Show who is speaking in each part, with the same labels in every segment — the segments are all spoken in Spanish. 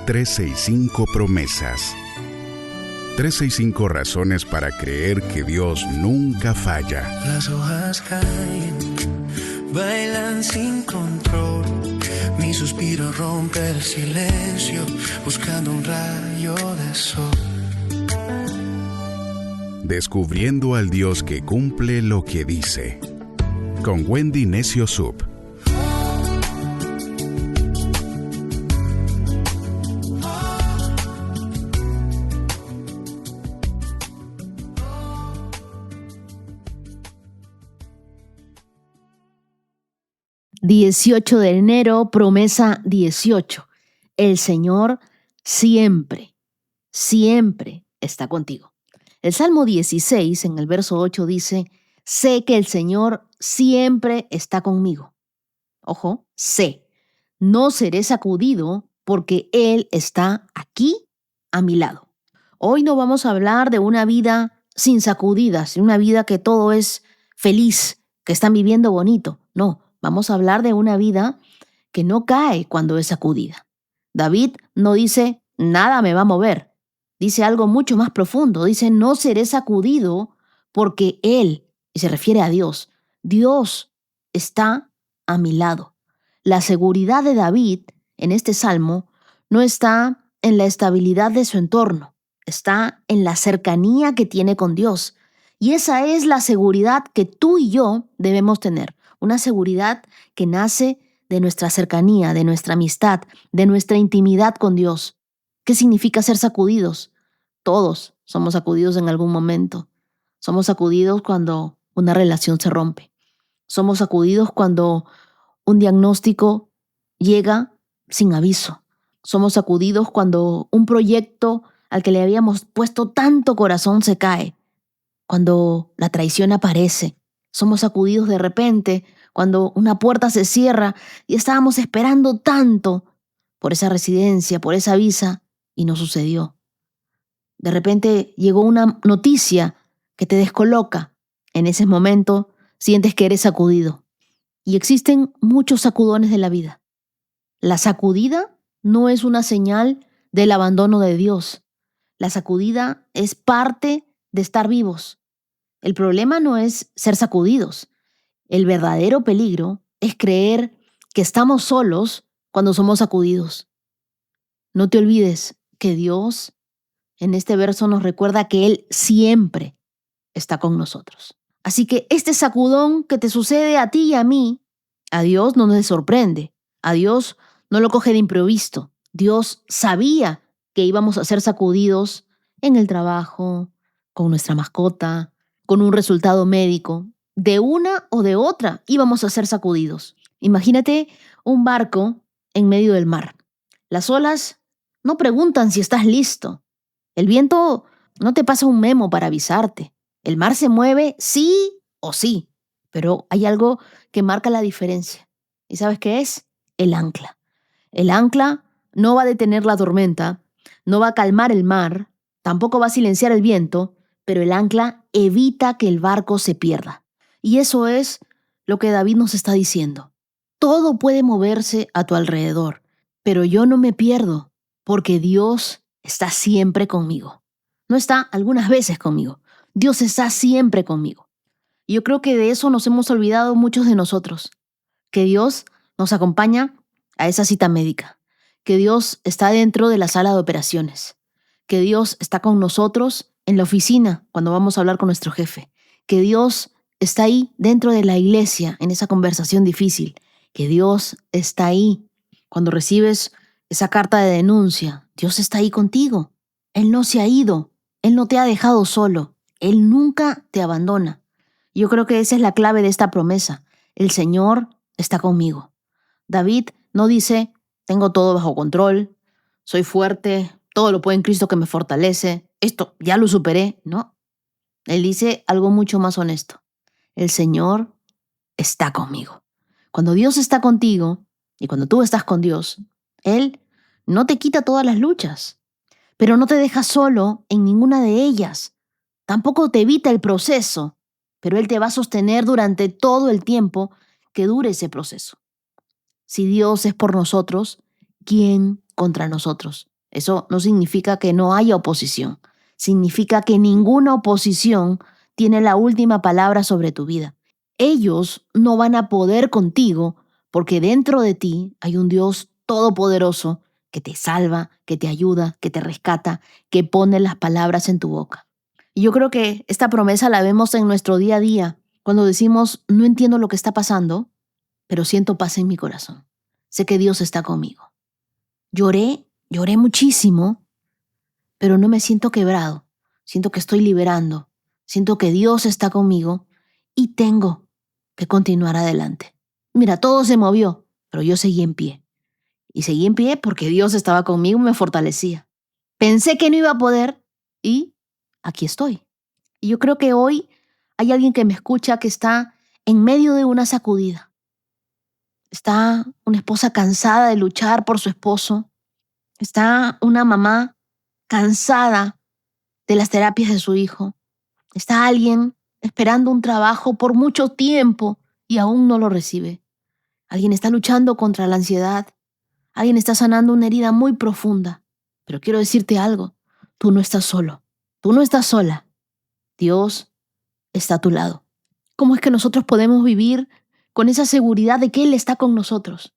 Speaker 1: 365 promesas. 365 razones para creer que Dios nunca falla.
Speaker 2: Las hojas caen, bailan sin control. Mi suspiro rompe el silencio, buscando un rayo de sol.
Speaker 1: Descubriendo al Dios que cumple lo que dice. Con Wendy Necio Sub.
Speaker 3: ...18 de enero, promesa 18. El Señor siempre, siempre está contigo. El Salmo 16, en el verso 8, dice: sé que el Señor siempre está conmigo. Ojo, sé. No seré sacudido porque Él está aquí a mi lado. Hoy no vamos a hablar de una vida sin sacudidas, de una vida que todo es feliz, que están viviendo bonito. No, vamos a hablar de una vida que no cae cuando es sacudida. David no dice, nada me va a mover. Dice algo mucho más profundo. Dice, no seré sacudido porque Él, y se refiere a Dios, Dios está a mi lado. La seguridad de David en este salmo no está en la estabilidad de su entorno, está en la cercanía que tiene con Dios. Y esa es la seguridad que tú y yo debemos tener. Una seguridad que nace de nuestra cercanía, de nuestra amistad, de nuestra intimidad con Dios. ¿Qué significa ser sacudidos? Todos somos sacudidos en algún momento. Somos sacudidos cuando una relación se rompe. Somos sacudidos cuando un diagnóstico llega sin aviso. Somos sacudidos cuando un proyecto al que le habíamos puesto tanto corazón se cae. Cuando la traición aparece. Somos sacudidos de repente cuando una puerta se cierra y estábamos esperando tanto por esa residencia, por esa visa, y no sucedió. De repente llegó una noticia que te descoloca. En ese momento sientes que eres sacudido. Y existen muchos sacudones de la vida. La sacudida no es una señal del abandono de Dios. La sacudida es parte de estar vivos. El problema no es ser sacudidos. El verdadero peligro es creer que estamos solos cuando somos sacudidos. No te olvides que Dios en este verso nos recuerda que Él siempre está con nosotros. Así que este sacudón que te sucede a ti y a mí, a Dios no nos sorprende. A Dios no lo coge de improviso. Dios sabía que íbamos a ser sacudidos en el trabajo, con nuestra mascota, con un resultado médico. De una o de otra íbamos a ser sacudidos. Imagínate un barco en medio del mar. Las olas no preguntan si estás listo. El viento no te pasa un memo para avisarte. El mar se mueve sí o sí, pero hay algo que marca la diferencia. ¿Y sabes qué es? El ancla. El ancla no va a detener la tormenta, no va a calmar el mar, tampoco va a silenciar el viento, pero el ancla evita que el barco se pierda. Y eso es lo que David nos está diciendo. Todo puede moverse a tu alrededor, pero yo no me pierdo, porque Dios está siempre conmigo. No está algunas veces conmigo. Dios está siempre conmigo. Y yo creo que de eso nos hemos olvidado muchos de nosotros. Que Dios nos acompaña a esa cita médica. Que Dios está dentro de la sala de operaciones. Que Dios está con nosotros en la oficina cuando vamos a hablar con nuestro jefe. Que Dios está ahí dentro de la iglesia en esa conversación difícil. Que Dios está ahí cuando recibes esa carta de denuncia. Dios está ahí contigo. Él no se ha ido. Él no te ha dejado solo. Él nunca te abandona. Yo creo que esa es la clave de esta promesa. El Señor está conmigo. David no dice, tengo todo bajo control, soy fuerte, todo lo puedo en Cristo que me fortalece, esto ya lo superé. No. Él dice algo mucho más honesto. El Señor está conmigo. Cuando Dios está contigo y cuando tú estás con Dios, Él no te quita todas las luchas, pero no te deja solo en ninguna de ellas. Tampoco te evita el proceso, pero Él te va a sostener durante todo el tiempo que dure ese proceso. Si Dios es por nosotros, ¿quién contra nosotros? Eso no significa que no haya oposición. Significa que ninguna oposición tiene la última palabra sobre tu vida. Ellos no van a poder contigo porque dentro de ti hay un Dios todopoderoso que te salva, que te ayuda, que te rescata, que pone las palabras en tu boca. Y yo creo que esta promesa la vemos en nuestro día a día, cuando decimos, no entiendo lo que está pasando, pero siento paz en mi corazón. Sé que Dios está conmigo. Lloré muchísimo, pero no me siento quebrado. Siento que estoy liberando. Siento que Dios está conmigo y tengo que continuar adelante. Mira, todo se movió, pero yo seguí en pie. Y seguí en pie porque Dios estaba conmigo y me fortalecía. Pensé que no iba a poder y aquí estoy. Y yo creo que hoy hay alguien que me escucha que está en medio de una sacudida. Está una esposa cansada de luchar por su esposo. Está una mamá cansada de las terapias de su hijo. Está alguien esperando un trabajo por mucho tiempo y aún no lo recibe. Alguien está luchando contra la ansiedad. Alguien está sanando una herida muy profunda. Pero quiero decirte algo. Tú no estás solo. Tú no estás sola. Dios está a tu lado. ¿Cómo es que nosotros podemos vivir con esa seguridad de que Él está con nosotros?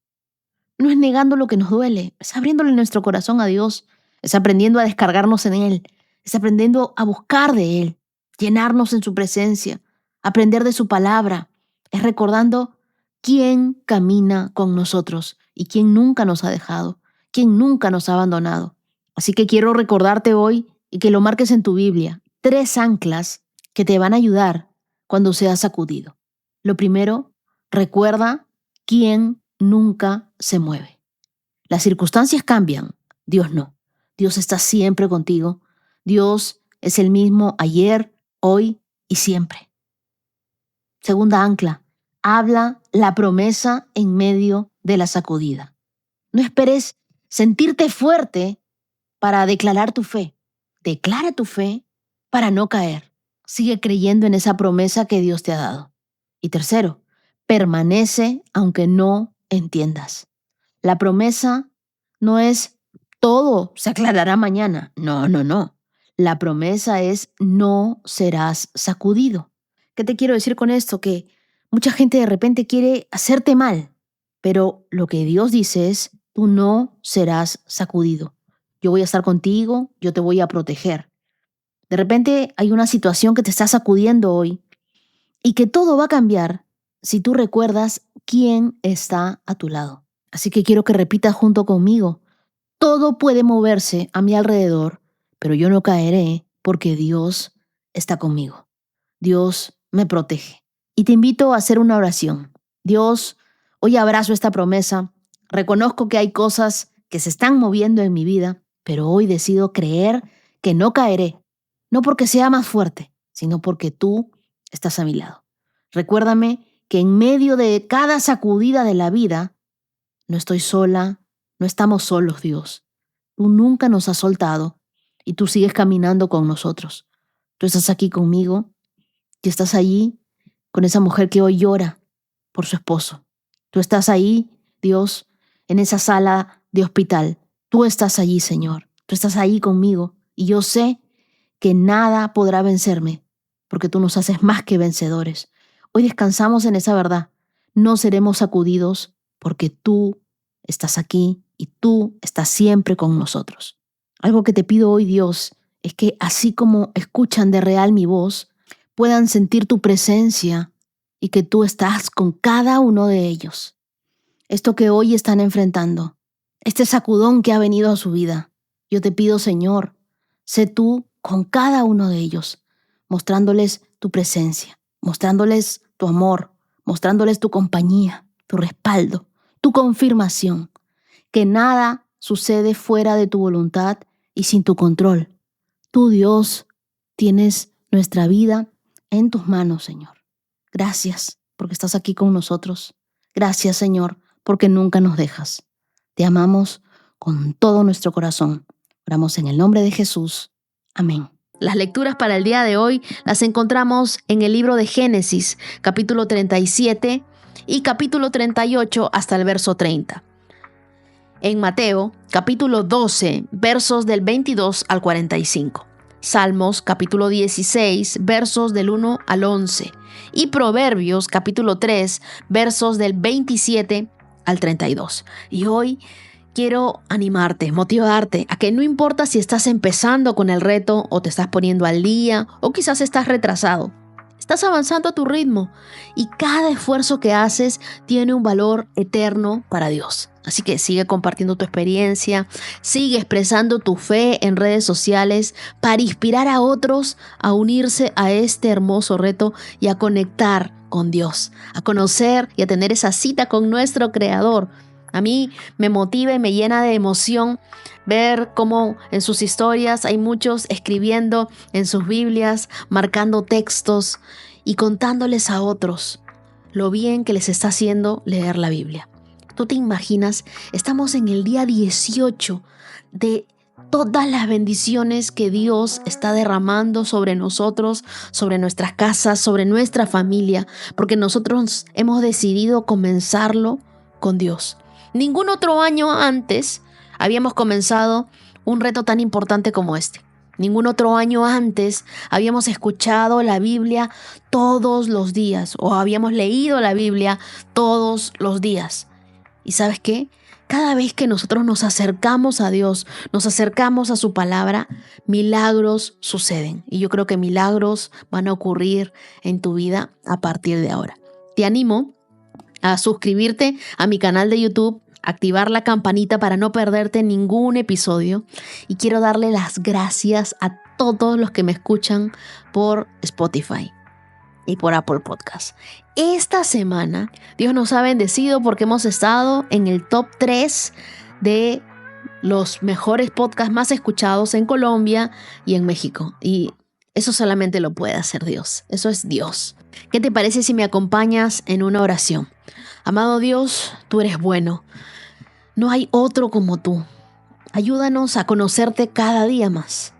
Speaker 3: No es negando lo que nos duele, es abriéndole nuestro corazón a Dios, es aprendiendo a descargarnos en Él, es aprendiendo a buscar de Él, llenarnos en su presencia, aprender de su palabra, es recordando quién camina con nosotros y quién nunca nos ha dejado, quién nunca nos ha abandonado. Así que quiero recordarte hoy y que lo marques en tu Biblia, 3 anclas que te van a ayudar cuando seas sacudido. Lo primero, recuerda quién nunca se mueve. Las circunstancias cambian, Dios no. Dios está siempre contigo. Dios es el mismo ayer, hoy y siempre. Segunda ancla, habla la promesa en medio de la sacudida. No esperes sentirte fuerte para declarar tu fe. Declara tu fe para no caer. Sigue creyendo en esa promesa que Dios te ha dado. Y tercero, permanece aunque no entiendas. La promesa no es todo se aclarará mañana. No. La promesa es no serás sacudido. ¿Qué te quiero decir con esto? Que mucha gente de repente quiere hacerte mal, pero lo que Dios dice es, tú no serás sacudido. Yo voy a estar contigo, yo te voy a proteger. De repente hay una situación que te está sacudiendo hoy y que todo va a cambiar si tú recuerdas quién está a tu lado. Así que quiero que repitas junto conmigo. Todo puede moverse a mi alrededor, pero yo no caeré porque Dios está conmigo. Dios me protege. Y te invito a hacer una oración. Dios, hoy abrazo esta promesa. Reconozco que hay cosas que se están moviendo en mi vida, pero hoy decido creer que no caeré. No porque sea más fuerte, sino porque tú estás a mi lado. Recuérdame que en medio de cada sacudida de la vida, no estoy sola, no estamos solos, Dios. Tú nunca nos has soltado y tú sigues caminando con nosotros. Tú estás aquí conmigo y estás allí con esa mujer que hoy llora por su esposo. Tú estás ahí, Dios, en esa sala de hospital. Tú estás allí, Señor. Tú estás ahí conmigo y yo sé que nada podrá vencerme porque tú nos haces más que vencedores. Hoy descansamos en esa verdad. No seremos sacudidos porque tú estás aquí y tú estás siempre con nosotros. Algo que te pido hoy, Dios, es que así como escuchan de real mi voz, puedan sentir tu presencia y que tú estás con cada uno de ellos. Esto que hoy están enfrentando, este sacudón que ha venido a su vida, yo te pido, Señor, sé tú con cada uno de ellos, mostrándoles tu presencia, mostrándoles tu amor, mostrándoles tu compañía, tu respaldo, tu confirmación, que nada sucede fuera de tu voluntad y sin tu control. Tú, Dios, tienes nuestra vida en tus manos, Señor. Gracias porque estás aquí con nosotros. Gracias, Señor, porque nunca nos dejas. Te amamos con todo nuestro corazón. Oramos en el nombre de Jesús. Amén. Las lecturas para el día de hoy las encontramos en el libro de Génesis, capítulo 37 y capítulo 38 hasta el verso 30. en Mateo, capítulo 12, versos del 22 al 45. Salmos, capítulo 16, versos del 1 al 11. Y Proverbios, capítulo 3, versos del 27 al 32. Y hoy quiero animarte, motivarte a que no importa si estás empezando con el reto o te estás poniendo al día o quizás estás retrasado. Estás avanzando a tu ritmo y cada esfuerzo que haces tiene un valor eterno para Dios. Así que sigue compartiendo tu experiencia, sigue expresando tu fe en redes sociales para inspirar a otros a unirse a este hermoso reto y a conectar con Dios, a conocer y a tener esa cita con nuestro Creador. A mí me motiva y me llena de emoción ver cómo en sus historias hay muchos escribiendo en sus Biblias, marcando textos y contándoles a otros lo bien que les está haciendo leer la Biblia. ¿Tú te imaginas? Estamos en el día 18 de todas las bendiciones que Dios está derramando sobre nosotros, sobre nuestras casas, sobre nuestra familia, porque nosotros hemos decidido comenzarlo con Dios. Ningún otro año antes habíamos comenzado un reto tan importante como este. Ningún otro año antes habíamos escuchado la Biblia todos los días o habíamos leído la Biblia todos los días. ¿Y sabes qué? Cada vez que nosotros nos acercamos a Dios, nos acercamos a su palabra, milagros suceden. Y yo creo que milagros van a ocurrir en tu vida a partir de ahora. Te animo a suscribirte a mi canal de YouTube, activar la campanita para no perderte ningún episodio. Y quiero darle las gracias a todos los que me escuchan por Spotify y por Apple Podcast. Esta semana Dios nos ha bendecido porque hemos estado en el top 3 de los mejores podcasts más escuchados en Colombia y en México. Y eso solamente lo puede hacer Dios. Eso es Dios. ¿Qué te parece si me acompañas en una oración? Amado Dios, tú eres bueno. No hay otro como tú. Ayúdanos a conocerte cada día más.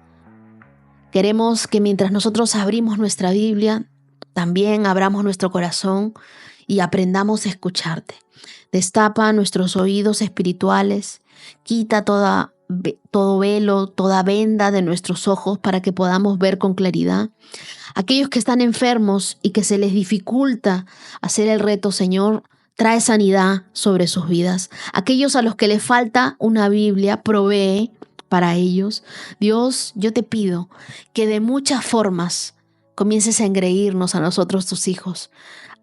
Speaker 3: Queremos que mientras nosotros abrimos nuestra Biblia, también abramos nuestro corazón y aprendamos a escucharte. Destapa nuestros oídos espirituales, quita todo velo, toda venda de nuestros ojos para que podamos ver con claridad. Aquellos que están enfermos y que se les dificulta hacer el reto, Señor, trae sanidad sobre sus vidas. Aquellos a los que les falta una Biblia, provee para ellos. Dios, yo te pido que de muchas formas comiences a engreírnos a nosotros, tus hijos.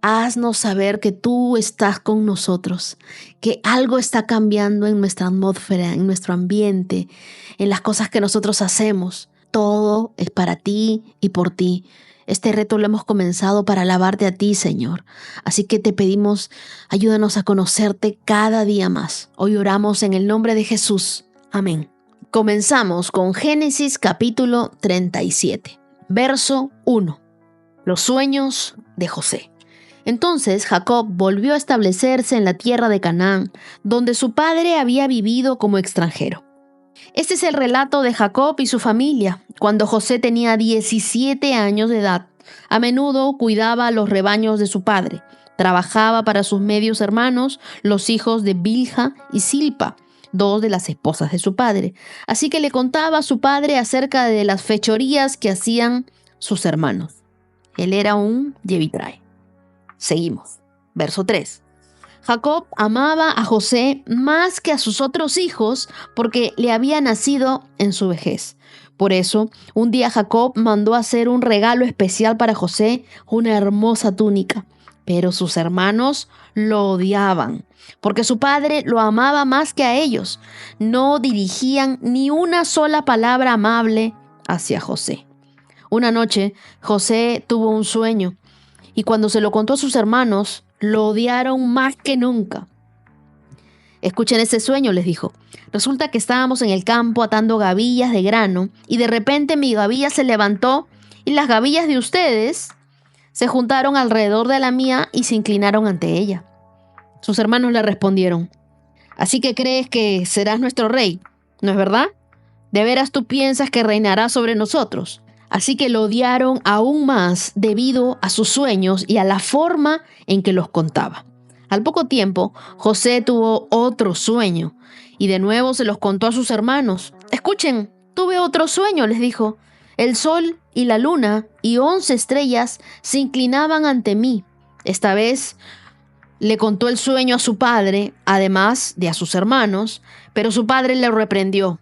Speaker 3: Haznos saber que tú estás con nosotros, que algo está cambiando en nuestra atmósfera, en nuestro ambiente, en las cosas que nosotros hacemos. Todo es para ti y por ti. Este reto lo hemos comenzado para alabarte a ti, Señor. Así que te pedimos, ayúdanos a conocerte cada día más. Hoy oramos en el nombre de Jesús. Amén. Comenzamos con Génesis capítulo 37, verso 1. Los sueños de José. Entonces Jacob volvió a establecerse en la tierra de Canaán, donde su padre había vivido como extranjero. Este es el relato de Jacob y su familia, cuando José tenía 17 años de edad. A menudo cuidaba los rebaños de su padre. Trabajaba para sus medios hermanos, los hijos de Bilha y Silpa, dos de las esposas de su padre. Así que le contaba a su padre acerca de las fechorías que hacían sus hermanos. Él era un Yebitrae. Seguimos. Verso 3. Jacob amaba a José más que a sus otros hijos porque le había nacido en su vejez. Por eso, un día Jacob mandó hacer un regalo especial para José, una hermosa túnica. Pero sus hermanos lo odiaban, porque su padre lo amaba más que a ellos. No dirigían ni una sola palabra amable hacia José. Una noche, José tuvo un sueño, y cuando se lo contó a sus hermanos, lo odiaron más que nunca. Escuchen ese sueño, les dijo. Resulta que estábamos en el campo atando gavillas de grano, y de repente mi gavilla se levantó, y las gavillas de ustedes se juntaron alrededor de la mía y se inclinaron ante ella. Sus hermanos le respondieron: ¿así que crees que serás nuestro rey? ¿No es verdad? ¿De veras tú piensas que reinarás sobre nosotros? Así que lo odiaron aún más debido a sus sueños y a la forma en que los contaba. Al poco tiempo, José tuvo otro sueño y de nuevo se los contó a sus hermanos. Escuchen, tuve otro sueño, les dijo. El sol y la luna y 11 estrellas se inclinaban ante mí. Esta vez le contó el sueño a su padre, además de a sus hermanos, pero su padre le reprendió.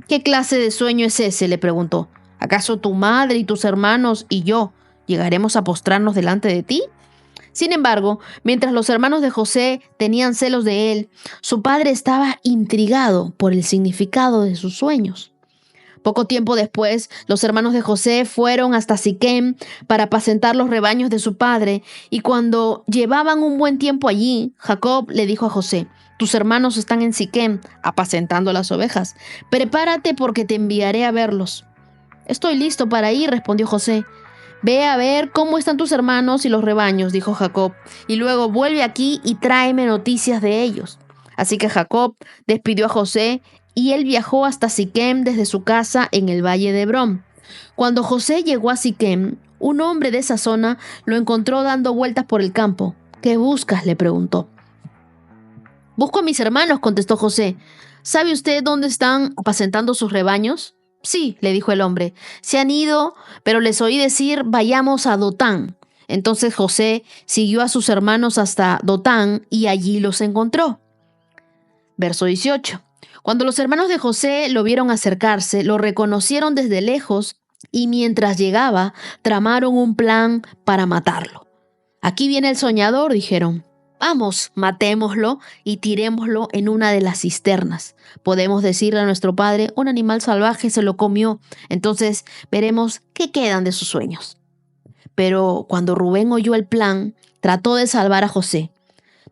Speaker 3: ¿Qué clase de sueño es ese?, le preguntó. ¿Acaso tu madre y tus hermanos y yo llegaremos a postrarnos delante de ti? Sin embargo, mientras los hermanos de José tenían celos de él, su padre estaba intrigado por el significado de sus sueños. Poco tiempo después, los hermanos de José fueron hasta Siquem para apacentar los rebaños de su padre, y cuando llevaban un buen tiempo allí, Jacob le dijo a José: tus hermanos están en Siquem apacentando las ovejas. Prepárate porque te enviaré a verlos. Estoy listo para ir, respondió José. Ve a ver cómo están tus hermanos y los rebaños, dijo Jacob, y luego vuelve aquí y tráeme noticias de ellos. Así que Jacob despidió a José y él viajó hasta Siquem desde su casa en el valle de Hebrón. Cuando José llegó a Siquem, un hombre de esa zona lo encontró dando vueltas por el campo. ¿Qué buscas?, le preguntó. Busco a mis hermanos, contestó José. ¿Sabe usted dónde están apacentando sus rebaños? Sí, le dijo el hombre, se han ido, pero les oí decir, vayamos a Dotán. Entonces José siguió a sus hermanos hasta Dotán y allí los encontró. Verso 18. Cuando los hermanos de José lo vieron acercarse, lo reconocieron desde lejos y mientras llegaba, tramaron un plan para matarlo. Aquí viene el soñador, dijeron. Vamos, matémoslo y tirémoslo en una de las cisternas. Podemos decirle a nuestro padre, un animal salvaje se lo comió, entonces veremos qué quedan de sus sueños. Pero cuando Rubén oyó el plan, trató de salvar a José.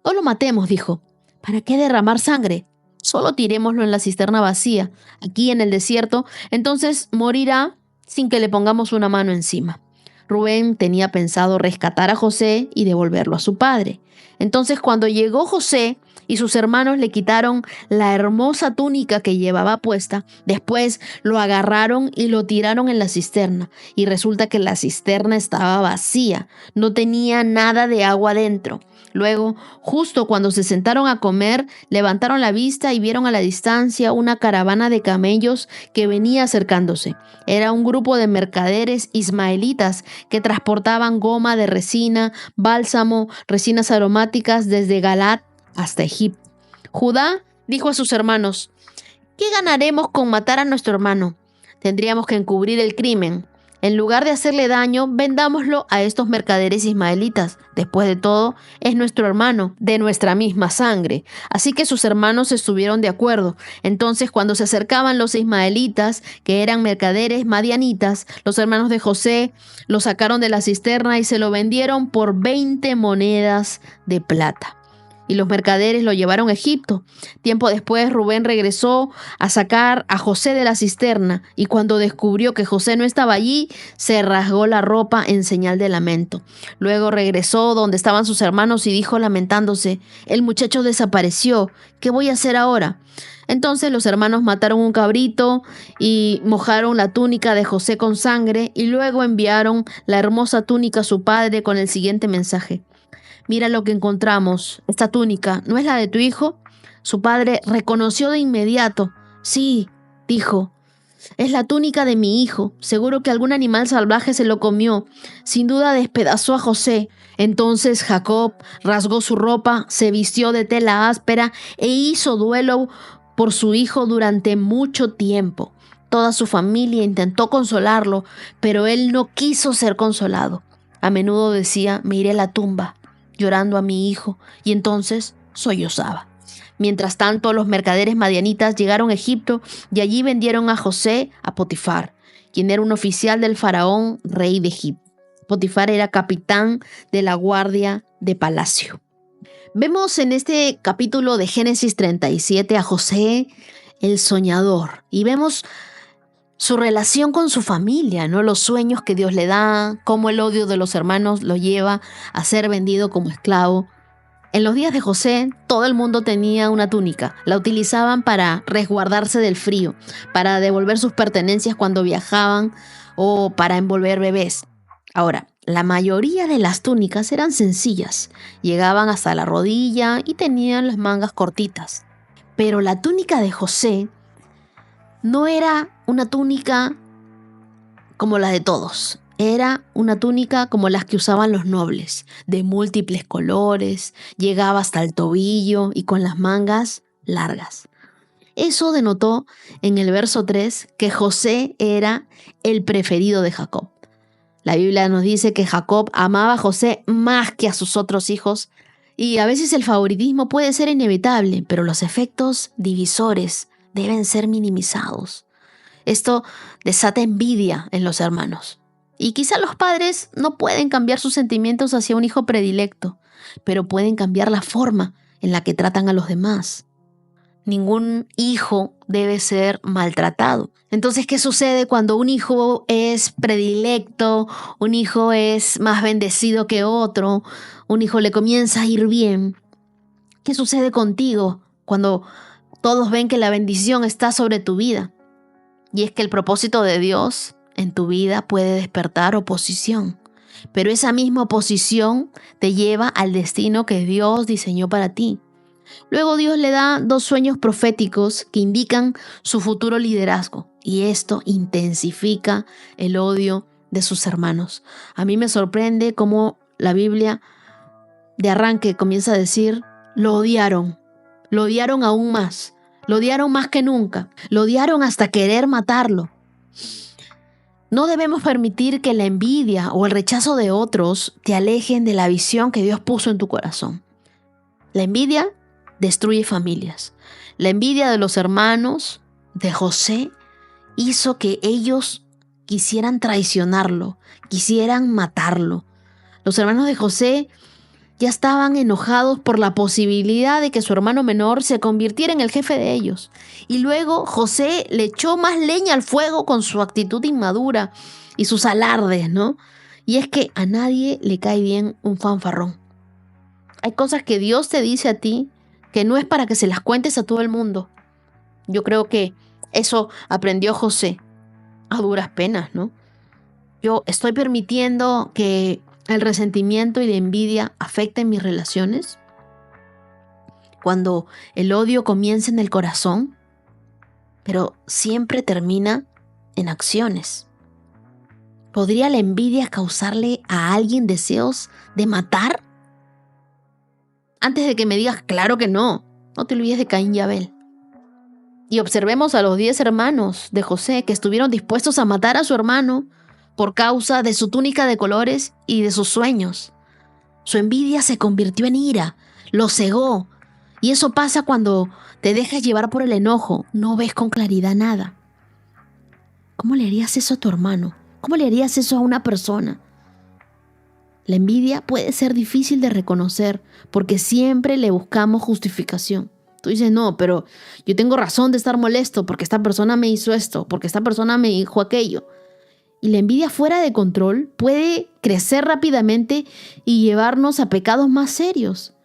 Speaker 3: No lo matemos, dijo. ¿Para qué derramar sangre? Solo tirémoslo en la cisterna vacía, aquí en el desierto, entonces morirá sin que le pongamos una mano encima. Rubén tenía pensado rescatar a José y devolverlo a su padre. Entonces, cuando llegó José y sus hermanos le quitaron la hermosa túnica que llevaba puesta, después lo agarraron y lo tiraron en la cisterna. Y resulta que la cisterna estaba vacía, no tenía nada de agua dentro. Luego, justo cuando se sentaron a comer, levantaron la vista y vieron a la distancia una caravana de camellos que venía acercándose. Era un grupo de mercaderes ismaelitas que transportaban goma de resina, bálsamo, resinas aromáticas desde Galat hasta Egipto. Judá dijo a sus hermanos: ¿qué ganaremos con matar a nuestro hermano? Tendríamos que encubrir el crimen. En lugar de hacerle daño, vendámoslo a estos mercaderes ismaelitas. Después de todo, es nuestro hermano, de nuestra misma sangre. Así que sus hermanos estuvieron de acuerdo. Entonces, cuando se acercaban los ismaelitas, que eran mercaderes madianitas, los hermanos de José lo sacaron de la cisterna y se lo vendieron por 20 monedas de plata. Y los mercaderes lo llevaron a Egipto. Tiempo después, Rubén regresó a sacar a José de la cisterna, y cuando descubrió que José no estaba allí, se rasgó la ropa en señal de lamento. Luego regresó donde estaban sus hermanos y dijo lamentándose: el muchacho desapareció, ¿qué voy a hacer ahora? Entonces los hermanos mataron un cabrito y mojaron la túnica de José con sangre, y luego enviaron la hermosa túnica a su padre con el siguiente mensaje: mira lo que encontramos. Esta túnica, ¿no es la de tu hijo? Su padre reconoció de inmediato. Sí, dijo, es la túnica de mi hijo. Seguro que algún animal salvaje se lo comió. Sin duda despedazó a José. Entonces Jacob rasgó su ropa, se vistió de tela áspera e hizo duelo por su hijo durante mucho tiempo. Toda su familia intentó consolarlo, pero él no quiso ser consolado. A menudo decía: me iré a la tumba llorando a mi hijo, y entonces sollozaba. Mientras tanto, los mercaderes madianitas llegaron a Egipto y allí vendieron a José a Potifar, quien era un oficial del faraón, rey de Egipto. Potifar era capitán de la guardia de palacio. Vemos en este capítulo de Génesis 37 a José, el soñador, y vemos su relación con su familia, ¿no? Los sueños que Dios le da, cómo el odio de los hermanos lo lleva a ser vendido como esclavo. En los días de José, todo el mundo tenía una túnica. La utilizaban para resguardarse del frío, para devolver sus pertenencias cuando viajaban o para envolver bebés. Ahora, La mayoría de las túnicas eran sencillas, llegaban hasta la rodilla y tenían las mangas cortitas. Pero la túnica de José no era una túnica como la de todos. Era una túnica como las que usaban los nobles, de múltiples colores, llegaba hasta el tobillo y con las mangas largas. Eso denotó en el verso 3 que José era el preferido de Jacob. La Biblia nos dice que Jacob amaba a José más que a sus otros hijos y a veces el favoritismo puede ser inevitable, pero los efectos divisores deben ser minimizados. Esto desata envidia en los hermanos. Y quizá los padres no pueden cambiar sus sentimientos hacia un hijo predilecto, pero pueden cambiar la forma en la que tratan a los demás. Ningún hijo debe ser maltratado. Entonces, ¿qué sucede cuando un hijo es predilecto, un hijo es más bendecido que otro, un hijo le comienza a ir bien? ¿Qué sucede contigo cuando todos ven que la bendición está sobre tu vida? Y es que el propósito de Dios en tu vida puede despertar oposición, pero esa misma oposición te lleva al destino que Dios diseñó para ti. Luego Dios le da 2 sueños proféticos que indican su futuro liderazgo y esto intensifica el odio de sus hermanos. A mí me sorprende cómo la Biblia de arranque comienza a decir, lo odiaron aún más, lo odiaron más que nunca, lo odiaron hasta querer matarlo. No debemos permitir que la envidia o el rechazo de otros te alejen de la visión que Dios puso en tu corazón. La envidia destruye familias. La envidia de los hermanos de José hizo que ellos quisieran traicionarlo, quisieran matarlo. Los hermanos de José ya estaban enojados por la posibilidad de que su hermano menor se convirtiera en el jefe de ellos. Y luego José le echó más leña al fuego con su actitud inmadura y sus alardes, ¿no? Y es que a nadie le cae bien un fanfarrón. Hay cosas que Dios te dice a ti que no es para que se las cuentes a todo el mundo. Yo creo que eso aprendió José a duras penas, ¿no? Yo estoy permitiendo que el resentimiento y la envidia afecten mis relaciones. Cuando el odio comienza en el corazón, pero siempre termina en acciones. ¿Podría la envidia causarle a alguien deseos de matar? Antes de que me digas, claro que no te olvides de Caín y Abel. Y observemos a los 10 hermanos de José que estuvieron dispuestos a matar a su hermano por causa de su túnica de colores y de sus sueños. Su envidia se convirtió en ira, lo cegó. Y eso pasa cuando te dejas llevar por el enojo, no ves con claridad nada. ¿Cómo le harías eso a tu hermano? ¿Cómo le harías eso a una persona? La envidia puede ser difícil de reconocer porque siempre le buscamos justificación. Tú dices, no, pero yo tengo razón de estar molesto porque esta persona me hizo esto, porque esta persona me dijo aquello. Y la envidia fuera de control puede crecer rápidamente y llevarnos a pecados más serios.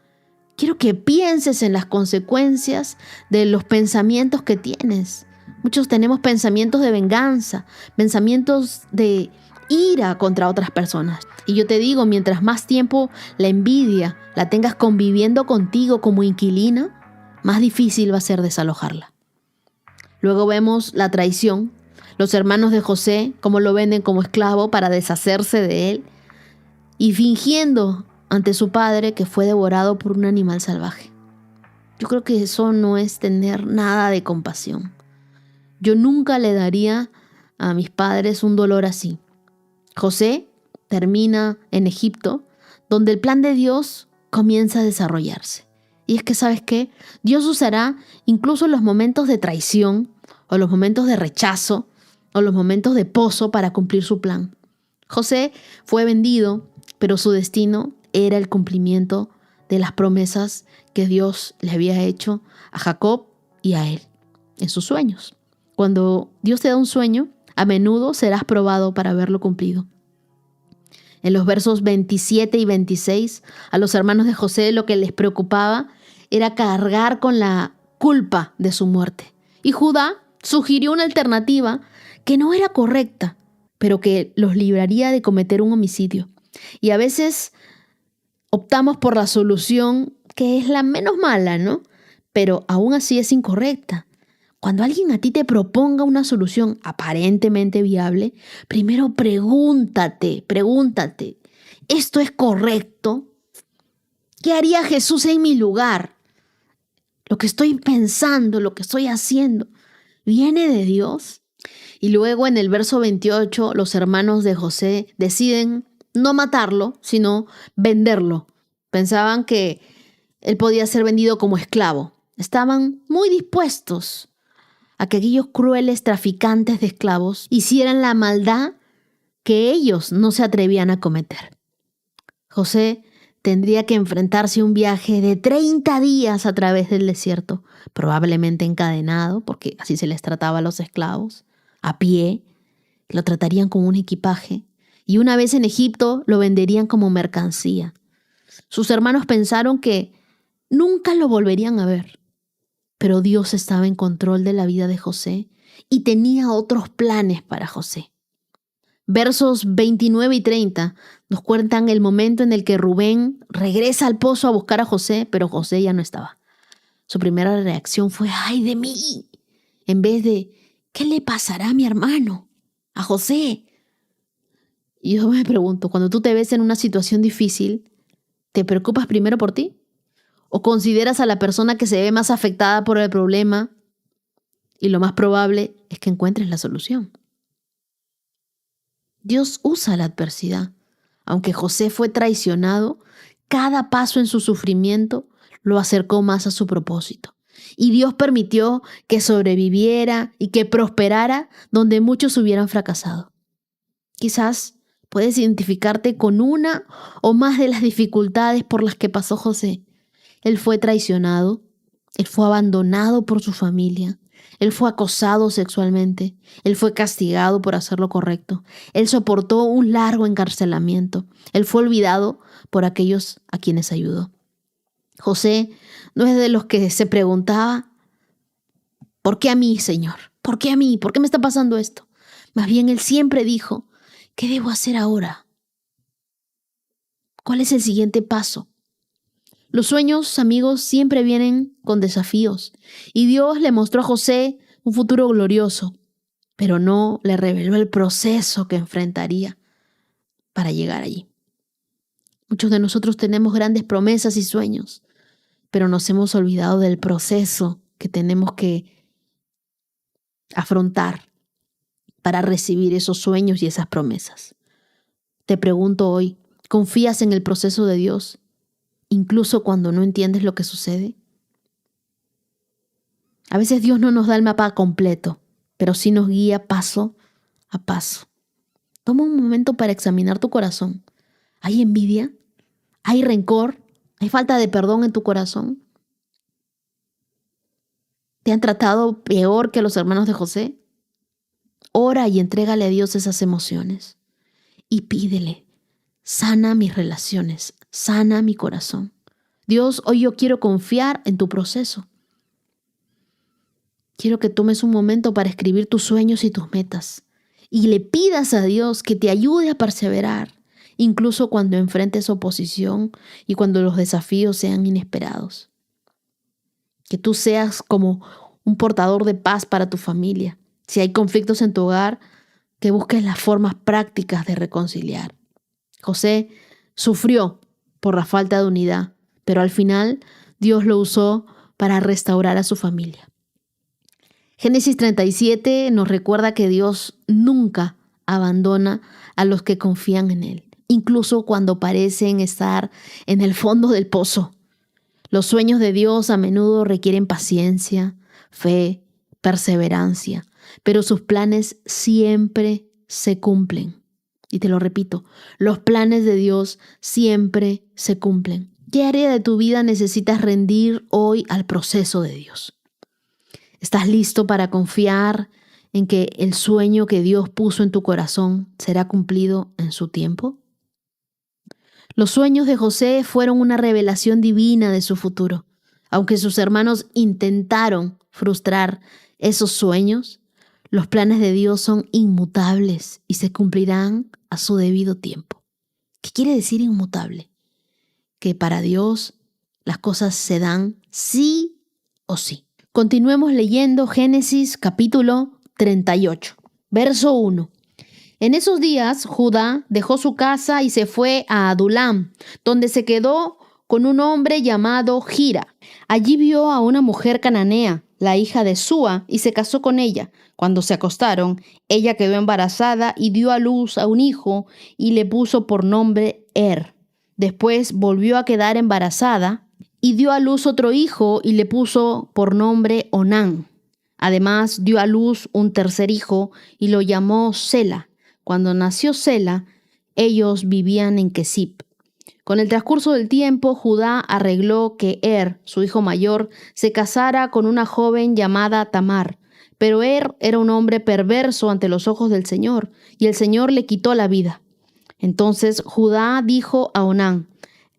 Speaker 3: Quiero que pienses en las consecuencias de los pensamientos que tienes. Muchos tenemos pensamientos de venganza, pensamientos de ira contra otras personas. Y yo te digo, mientras más tiempo la envidia la tengas conviviendo contigo como inquilina, más difícil va a ser desalojarla. Luego vemos la traición. Los hermanos de José, cómo lo venden como esclavo para deshacerse de él y fingiendo ante su padre que fue devorado por un animal salvaje. Yo creo que eso no es tener nada de compasión. Yo nunca le daría a mis padres un dolor así. José termina en Egipto, donde el plan de Dios comienza a desarrollarse. Y es que, ¿sabes qué? Dios usará incluso los momentos de traición o los momentos de rechazo o los momentos de pozo para cumplir su plan. José fue vendido, pero su destino era el cumplimiento de las promesas que Dios le había hecho a Jacob y a él en sus sueños. Cuando Dios te da un sueño, a menudo serás probado para verlo cumplido. En los versos 27 y 26, a los hermanos de José lo que les preocupaba era cargar con la culpa de su muerte. Y Judá sugirió una alternativa que no era correcta, pero que los libraría de cometer un homicidio. Y a veces optamos por la solución que es la menos mala, ¿no? Pero aún así es incorrecta. Cuando alguien a ti te proponga una solución aparentemente viable, primero pregúntate, ¿esto es correcto? ¿Qué haría Jesús en mi lugar? Lo que estoy pensando, lo que estoy haciendo, ¿viene de Dios? Y luego en el verso 28, los hermanos de José deciden no matarlo, sino venderlo. Pensaban que él podía ser vendido como esclavo. Estaban muy dispuestos a que aquellos crueles traficantes de esclavos hicieran la maldad que ellos no se atrevían a cometer. José tendría que enfrentarse a un viaje de 30 días a través del desierto, probablemente encadenado, porque así se les trataba a los esclavos, a pie, lo tratarían como un equipaje, y una vez en Egipto lo venderían como mercancía. Sus hermanos pensaron que nunca lo volverían a ver, pero Dios estaba en control de la vida de José y tenía otros planes para José. Versos 29 y 30 nos cuentan el momento en el que Rubén regresa al pozo a buscar a José, pero José ya no estaba. Su primera reacción fue ¡ay de mí! En vez de ¿qué le pasará a mi hermano? A José. Y yo me pregunto, cuando tú te ves en una situación difícil, ¿te preocupas primero por ti? ¿O consideras a la persona que se ve más afectada por el problema? Y lo más probable es que encuentres la solución. Dios usa la adversidad. Aunque José fue traicionado, cada paso en su sufrimiento lo acercó más a su propósito. Y Dios permitió que sobreviviera y que prosperara donde muchos hubieran fracasado. Quizás puedes identificarte con una o más de las dificultades por las que pasó José. Él fue traicionado, él fue abandonado por su familia, él fue acosado sexualmente, él fue castigado por hacer lo correcto, él soportó un largo encarcelamiento, él fue olvidado por aquellos a quienes ayudó. José no es de los que se preguntaba, ¿por qué a mí, Señor? ¿Por qué a mí? ¿Por qué me está pasando esto? Más bien él siempre dijo, ¿qué debo hacer ahora? ¿Cuál es el siguiente paso? Los sueños, amigos, siempre vienen con desafíos. Y Dios le mostró a José un futuro glorioso, pero no le reveló el proceso que enfrentaría para llegar allí. Muchos de nosotros tenemos grandes promesas y sueños, pero nos hemos olvidado del proceso que tenemos que afrontar para recibir esos sueños y esas promesas. Te pregunto hoy, ¿confías en el proceso de Dios? Incluso cuando no entiendes lo que sucede. A veces Dios no nos da el mapa completo, pero sí nos guía paso a paso. Toma un momento para examinar tu corazón. ¿Hay envidia? ¿Hay rencor? ¿Hay falta de perdón en tu corazón? ¿Te han tratado peor que los hermanos de José? Ora y entrégale a Dios esas emociones y pídele, sana mis relaciones, sana mi corazón. Dios, hoy yo quiero confiar en tu proceso. Quiero que tomes un momento para escribir tus sueños y tus metas y le pidas a Dios que te ayude a perseverar, incluso cuando enfrentes oposición y cuando los desafíos sean inesperados. Que tú seas como un portador de paz para tu familia. Si hay conflictos en tu hogar, que busques las formas prácticas de reconciliar. José sufrió por la falta de unidad, pero al final Dios lo usó para restaurar a su familia. Génesis 37 nos recuerda que Dios nunca abandona a los que confían en Él, incluso cuando parecen estar en el fondo del pozo. Los sueños de Dios a menudo requieren paciencia, fe, perseverancia, pero sus planes siempre se cumplen. Y te lo repito, los planes de Dios siempre se cumplen. ¿Qué área de tu vida necesitas rendir hoy al proceso de Dios? ¿Estás listo para confiar en que el sueño que Dios puso en tu corazón será cumplido en su tiempo? Los sueños de José fueron una revelación divina de su futuro. Aunque sus hermanos intentaron frustrar esos sueños, los planes de Dios son inmutables y se cumplirán a su debido tiempo. ¿Qué quiere decir inmutable? Que para Dios las cosas se dan sí o sí. Continuemos leyendo Génesis capítulo 38, verso 1. En esos días Judá dejó su casa y se fue a Adulam, donde se quedó con un hombre llamado Gira. Allí vio a una mujer cananea, la hija de Súa, y se casó con ella. Cuando se acostaron, ella quedó embarazada y dio a luz a un hijo y le puso por nombre Después volvió a quedar embarazada y dio a luz otro hijo y le puso por nombre Onán. Además dio a luz un tercer hijo y lo llamó Sela. Cuando nació Sela, ellos vivían en Kesip. Con el transcurso del tiempo, Judá arregló que su hijo mayor, se casara con una joven llamada Tamar. Pero era un hombre perverso ante los ojos del Señor, y el Señor le quitó la vida. Entonces Judá dijo a Onán,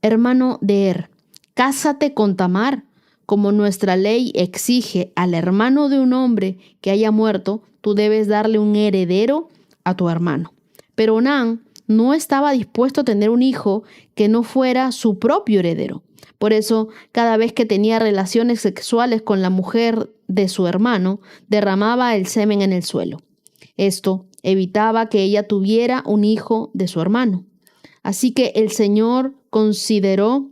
Speaker 3: hermano de cásate con Tamar. Como nuestra ley exige al hermano de un hombre que haya muerto, tú debes darle un heredero a tu hermano. Pero Onán no estaba dispuesto a tener un hijo que no fuera su propio heredero. Por eso, cada vez que tenía relaciones sexuales con la mujer de su hermano, derramaba el semen en el suelo. Esto evitaba que ella tuviera un hijo de su hermano. Así que el Señor consideró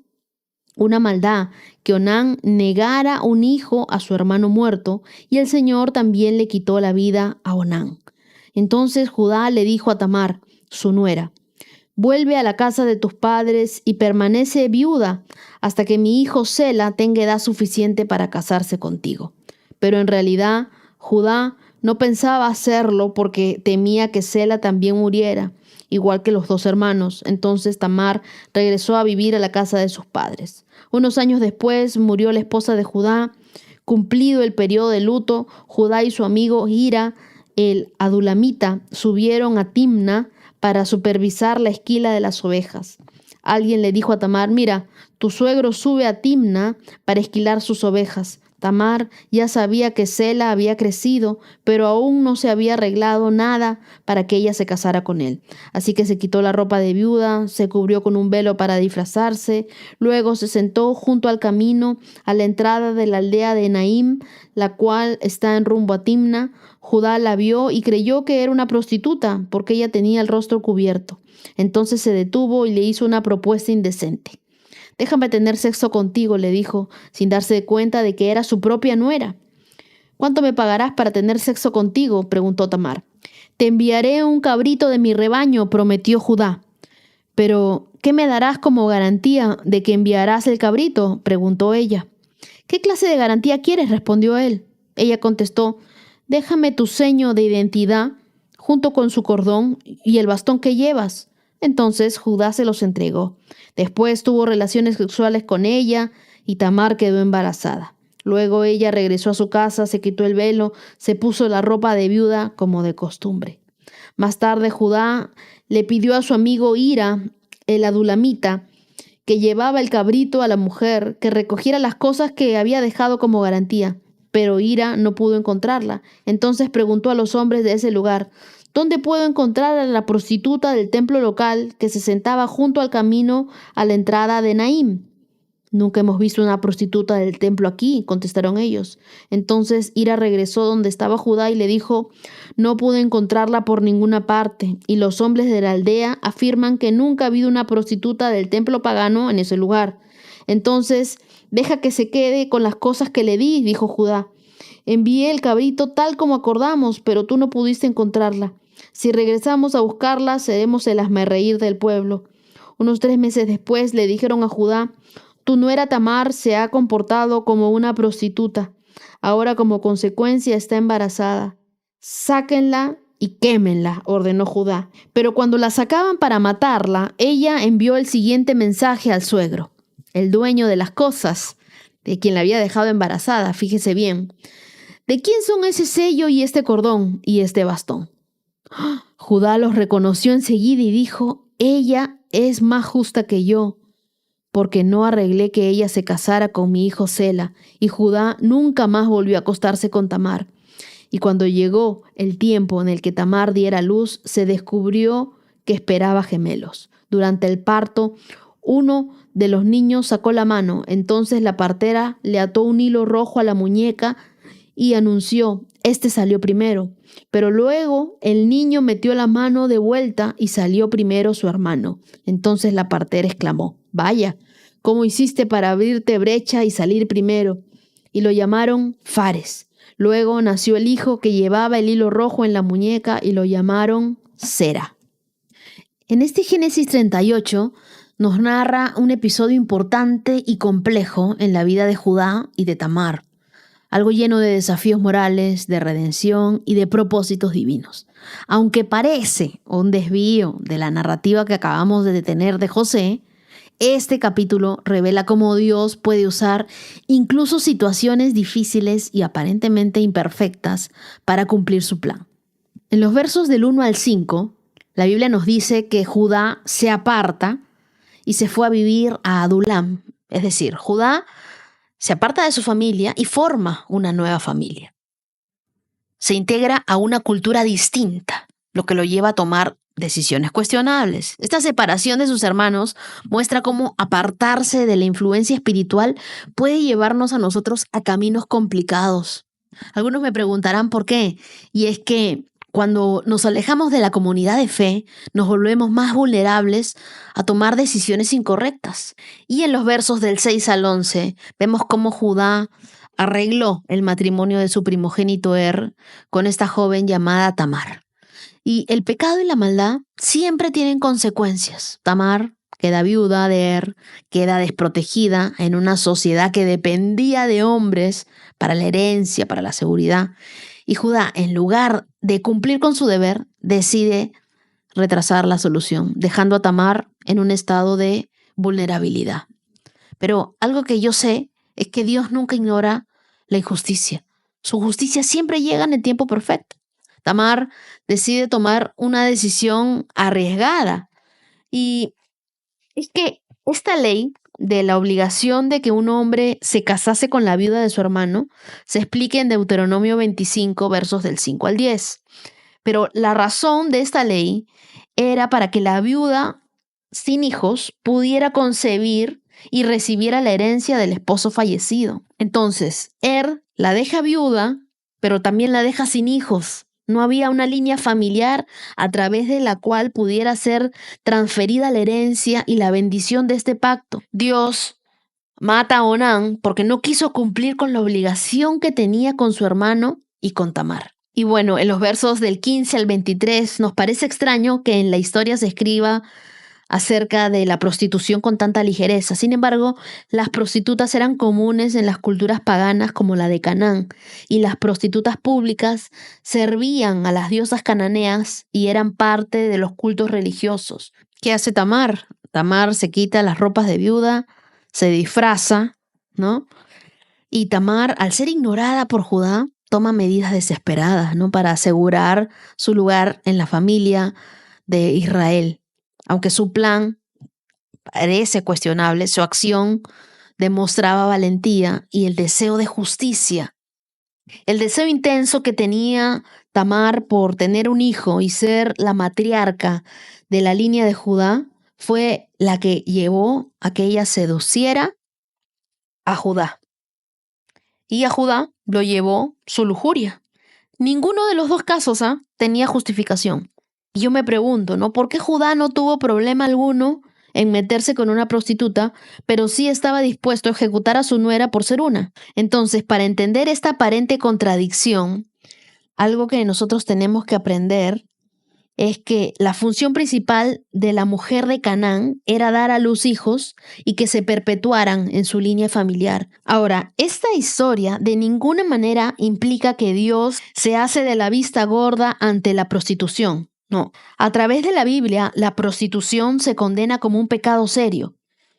Speaker 3: una maldad que Onán negara un hijo a su hermano muerto, y el Señor también le quitó la vida a Onán. Entonces Judá le dijo a Tamar, su nuera, vuelve a la casa de tus padres y permanece viuda hasta que mi hijo Sela tenga edad suficiente para casarse contigo. Pero en realidad Judá no pensaba hacerlo porque temía que Sela también muriera, igual que los dos hermanos. Entonces Tamar regresó a vivir a la casa de sus padres. Unos años después murió la esposa de Judá. Cumplido el periodo de luto, Judá y su amigo Hira, el adulamita, subieron a Timna para supervisar la esquila de las ovejas. Alguien le dijo a Tamar, mira, tu suegro sube a Timna para esquilar sus ovejas. Tamar ya sabía que Sela había crecido, pero aún no se había arreglado nada para que ella se casara con él. Así que se quitó la ropa de viuda, se cubrió con un velo para disfrazarse, luego se sentó junto al camino a la entrada de la aldea de Naim, la cual está en rumbo a Timna. Judá la vio y creyó que era una prostituta, porque ella tenía el rostro cubierto. Entonces se detuvo y le hizo una propuesta indecente. Déjame tener sexo contigo, le dijo, sin darse cuenta de que era su propia nuera. ¿Cuánto me pagarás para tener sexo contigo?, preguntó Tamar. Te enviaré un cabrito de mi rebaño, prometió Judá. Pero, ¿qué me darás como garantía de que enviarás el cabrito?, preguntó ella. ¿Qué clase de garantía quieres?, respondió él. Ella contestó, déjame tu seño de identidad junto con su cordón y el bastón que llevas. Entonces Judá se los entregó. Después tuvo relaciones sexuales con ella y Tamar quedó embarazada. Luego ella regresó a su casa, se quitó el velo, se puso la ropa de viuda como de costumbre. Más tarde Judá le pidió a su amigo Hira, el adulamita, que llevaba el cabrito a la mujer, que recogiera las cosas que había dejado como garantía. Pero Hira no pudo encontrarla. Entonces preguntó a los hombres de ese lugar, ¿dónde puedo encontrar a la prostituta del templo local que se sentaba junto al camino a la entrada de Naim? Nunca hemos visto una prostituta del templo aquí, contestaron ellos. Entonces Hira regresó donde estaba Judá y le dijo, no pude encontrarla por ninguna parte, y los hombres de la aldea afirman que nunca ha habido una prostituta del templo pagano en ese lugar. Entonces, deja que se quede con las cosas que le di, dijo Judá. Envié el cabrito tal como acordamos, pero tú no pudiste encontrarla. Si regresamos a buscarla, seremos el hazmerreír del pueblo. Unos 3 meses después le dijeron a Judá, tu nuera Tamar se ha comportado como una prostituta. Ahora como consecuencia está embarazada. Sáquenla y quémenla, ordenó Judá. Pero cuando la sacaban para matarla, ella envió el siguiente mensaje al suegro, el dueño de las cosas, de quien la había dejado embarazada, fíjese bien. ¿De quién son ese sello y este cordón y este bastón? Judá los reconoció enseguida y dijo, ella es más justa que yo, porque no arreglé que ella se casara con mi hijo Sela, y Judá nunca más volvió a acostarse con Tamar. Y cuando llegó el tiempo en el que Tamar diera luz, se descubrió que esperaba gemelos. Durante el parto, uno de los niños sacó la mano. Entonces la partera le ató un hilo rojo a la muñeca y anunció: este salió primero. Pero luego el niño metió la mano de vuelta y salió primero su hermano. Entonces la partera exclamó: vaya, ¿cómo hiciste para abrirte brecha y salir primero? Y lo llamaron Fares. Luego nació el hijo que llevaba el hilo rojo en la muñeca y lo llamaron Sera. En este Génesis 38 nos narra un episodio importante y complejo en la vida de Judá y de Tamar, algo lleno de desafíos morales, de redención y de propósitos divinos. Aunque parece un desvío de la narrativa que acabamos de tener de José, este capítulo revela cómo Dios puede usar incluso situaciones difíciles y aparentemente imperfectas para cumplir su plan. En los versos del 1 al 5, la Biblia nos dice que Judá se aparta y se fue a vivir a Adulam. Es decir, Judá se aparta de su familia y forma una nueva familia. Se integra a una cultura distinta, lo que lo lleva a tomar decisiones cuestionables. Esta separación de sus hermanos muestra cómo apartarse de la influencia espiritual puede llevarnos a nosotros a caminos complicados. Algunos me preguntarán por qué, y es que cuando nos alejamos de la comunidad de fe, nos volvemos más vulnerables a tomar decisiones incorrectas. Y en los versos del 6 al 11 vemos cómo Judá arregló el matrimonio de su primogénito con esta joven llamada Tamar. Y el pecado y la maldad siempre tienen consecuencias. Tamar queda viuda de queda desprotegida en una sociedad que dependía de hombres para la herencia, para la seguridad. Y Judá, en lugar de cumplir con su deber, decide retrasar la solución, dejando a Tamar en un estado de vulnerabilidad. Pero algo que yo sé es que Dios nunca ignora la injusticia. Su justicia siempre llega en el tiempo perfecto. Tamar decide tomar una decisión arriesgada. Y es que esta ley de la obligación de que un hombre se casase con la viuda de su hermano se explica en Deuteronomio 25, versos del 5 al 10. Pero la razón de esta ley era para que la viuda sin hijos pudiera concebir y recibiera la herencia del esposo fallecido. Entonces, la deja viuda, pero también la deja sin hijos. No había una línea familiar a través de la cual pudiera ser transferida la herencia y la bendición de este pacto. Dios mata a Onán porque no quiso cumplir con la obligación que tenía con su hermano y con Tamar. Y bueno, en los versos del 15 al 23 nos parece extraño que en la historia se escriba acerca de la prostitución con tanta ligereza. Sin embargo, las prostitutas eran comunes en las culturas paganas como la de Canaán, y las prostitutas públicas servían a las diosas cananeas y eran parte de los cultos religiosos. ¿Qué hace Tamar? Tamar se quita las ropas de viuda, se disfraza, ¿no? Y Tamar, al ser ignorada por Judá, toma medidas desesperadas, ¿no?, para asegurar su lugar en la familia de Israel. Aunque su plan parece cuestionable, su acción demostraba valentía y el deseo de justicia. El deseo intenso que tenía Tamar por tener un hijo y ser la matriarca de la línea de Judá fue la que llevó a que ella seduciera a Judá. Y a Judá lo llevó su lujuria. Ninguno de los dos casos tenía justificación. Y yo me pregunto, ¿no?, ¿por qué Judá no tuvo problema alguno en meterse con una prostituta, pero sí estaba dispuesto a ejecutar a su nuera por ser una? Entonces, para entender esta aparente contradicción, algo que nosotros tenemos que aprender es que la función principal de la mujer de Canaán era dar a luz hijos y que se perpetuaran en su línea familiar. Ahora, esta historia de ninguna manera implica que Dios se hace de la vista gorda ante la prostitución. No, a través de la Biblia, la prostitución se condena como un pecado serio.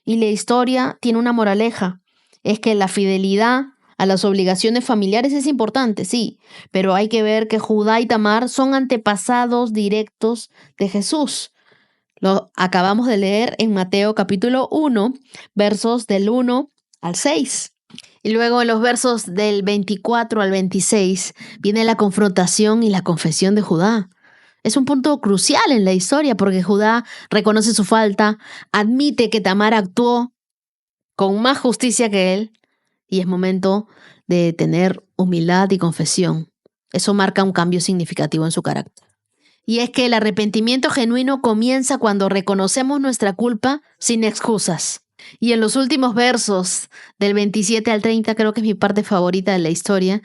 Speaker 3: Y la historia tiene una moraleja. Es que la fidelidad a las obligaciones familiares es importante, sí, pero hay que ver que Judá y Tamar son antepasados directos de Jesús. Lo acabamos de leer en Mateo capítulo 1, versos del 1 al 6. Y luego en los versos del 24 al 26 viene la confrontación y la confesión de Judá. Es un punto crucial en la historia porque Judá reconoce su falta, admite que Tamar actuó con más justicia que él y es momento de tener humildad y confesión. Eso marca un cambio significativo en su carácter. Y es que el arrepentimiento genuino comienza cuando reconocemos nuestra culpa sin excusas. Y en los últimos versos, del 27 al 30, creo que es mi parte favorita de la historia,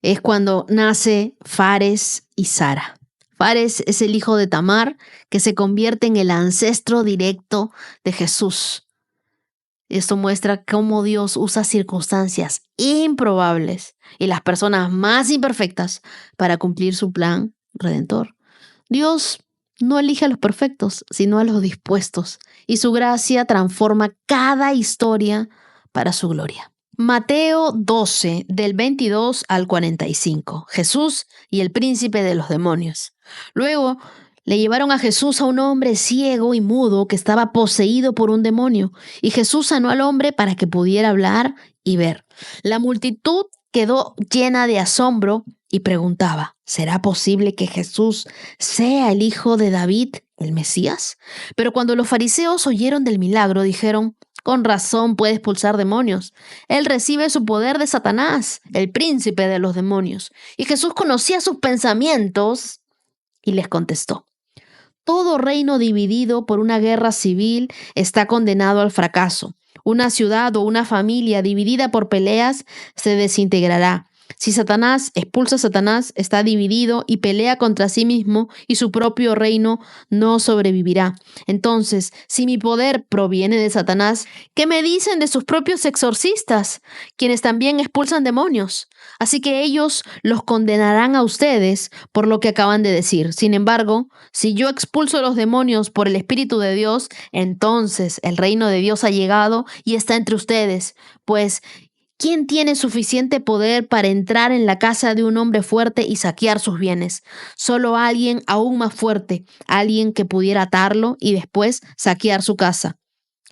Speaker 3: es cuando nace Fares y Zara. Fares es el hijo de Tamar, que se convierte en el ancestro directo de Jesús. Esto muestra cómo Dios usa circunstancias improbables y las personas más imperfectas para cumplir su plan redentor. Dios no elige a los perfectos, sino a los dispuestos, y su gracia transforma cada historia para su gloria. Mateo 12, del 22 al 45. Jesús y el príncipe de los demonios. Luego le llevaron a Jesús a un hombre ciego y mudo que estaba poseído por un demonio, y Jesús sanó al hombre para que pudiera hablar y ver. La multitud quedó llena de asombro y preguntaba, ¿será posible que Jesús sea el hijo de David, el Mesías? Pero cuando los fariseos oyeron del milagro, dijeron, con razón puede expulsar demonios. Él recibe su poder de Satanás, el príncipe de los demonios. Y Jesús conocía sus pensamientos y les contestó, todo reino dividido por una guerra civil está condenado al fracaso. Una ciudad o una familia dividida por peleas se desintegrará. Si Satanás expulsa a Satanás, está dividido y pelea contra sí mismo y su propio reino no sobrevivirá. Entonces, si mi poder proviene de Satanás, ¿qué me dicen de sus propios exorcistas, quienes también expulsan demonios? Así que ellos los condenarán a ustedes por lo que acaban de decir. Sin embargo, si yo expulso los demonios por el Espíritu de Dios, entonces el reino de Dios ha llegado y está entre ustedes, pues ¿quién tiene suficiente poder para entrar en la casa de un hombre fuerte y saquear sus bienes? Solo alguien aún más fuerte, alguien que pudiera atarlo y después saquear su casa.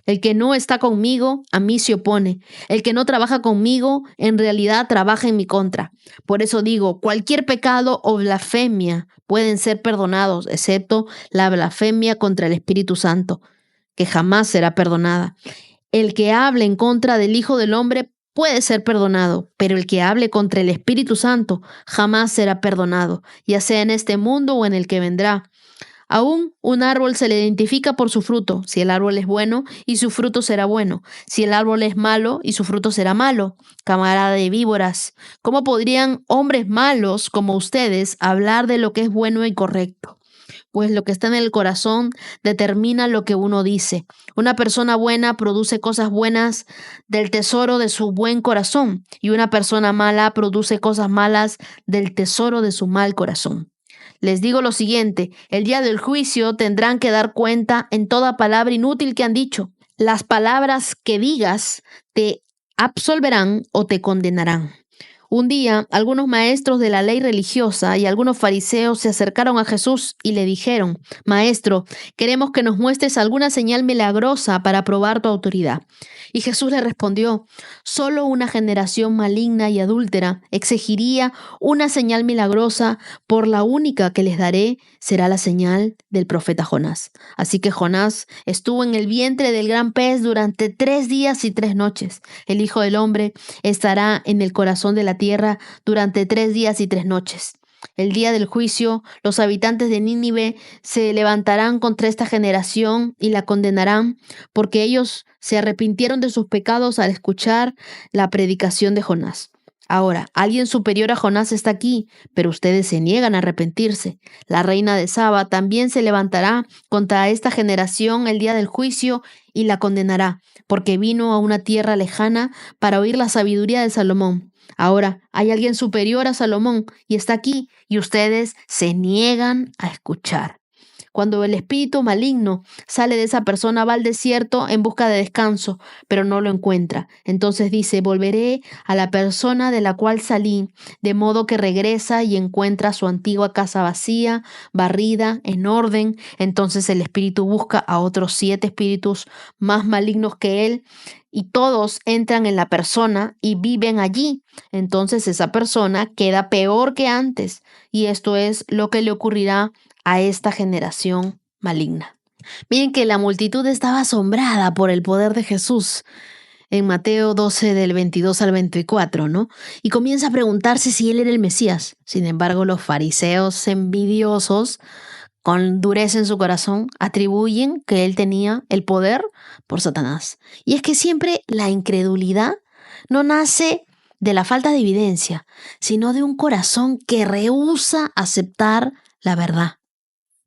Speaker 3: El que no está conmigo, a mí se opone. El que no trabaja conmigo, en realidad trabaja en mi contra. Por eso digo, cualquier pecado o blasfemia pueden ser perdonados, excepto la blasfemia contra el Espíritu Santo, que jamás será perdonada. El que hable en contra del Hijo del Hombre puede ser perdonado, pero el que hable contra el Espíritu Santo jamás será perdonado, ya sea en este mundo o en el que vendrá. Aún un árbol se le identifica por su fruto. Si el árbol es bueno, y su fruto será bueno. Si el árbol es malo, y su fruto será malo. Camarada de víboras, ¿cómo podrían hombres malos como ustedes hablar de lo que es bueno y correcto? Pues lo que está en el corazón determina lo que uno dice. Una persona buena produce cosas buenas del tesoro de su buen corazón, y una persona mala produce cosas malas del tesoro de su mal corazón. Les digo lo siguiente, el día del juicio tendrán que dar cuenta en toda palabra inútil que han dicho. Las palabras que digas te absolverán o te condenarán. Un día, algunos maestros de la ley religiosa y algunos fariseos se acercaron a Jesús y le dijeron, Maestro, queremos que nos muestres alguna señal milagrosa para probar tu autoridad. Y Jesús le respondió, solo una generación maligna y adúltera exigiría una señal milagrosa, por la única que les daré será la señal del profeta Jonás. Así que Jonás estuvo en el vientre del gran pez durante 3 días y 3 noches. El Hijo del Hombre estará en el corazón de la tierra durante 3 días y 3 noches. El día del juicio, los habitantes de Nínive se levantarán contra esta generación y la condenarán, porque ellos se arrepintieron de sus pecados al escuchar la predicación de Jonás. Ahora, alguien superior a Jonás está aquí, pero ustedes se niegan a arrepentirse. La reina de Saba también se levantará contra esta generación el día del juicio y la condenará, porque vino a una tierra lejana para oír la sabiduría de Salomón. Ahora, hay alguien superior a Salomón y está aquí, y ustedes se niegan a escuchar. Cuando el espíritu maligno sale de esa persona, va al desierto en busca de descanso, pero no lo encuentra. Entonces dice, volveré a la persona de la cual salí, de modo que regresa y encuentra su antigua casa vacía, barrida, en orden. Entonces el espíritu busca a otros 7 espíritus más malignos que él, y todos entran en la persona y viven allí. Entonces esa persona queda peor que antes, y esto es lo que le ocurrirá a esta generación maligna. Miren que la multitud estaba asombrada por el poder de Jesús en Mateo 12 del 22 al 24, ¿no? Y comienza a preguntarse si él era el Mesías. Sin embargo, los fariseos envidiosos, con dureza en su corazón, atribuyen que él tenía el poder por Satanás. Y es que siempre la incredulidad no nace de la falta de evidencia, sino de un corazón que rehúsa aceptar la verdad.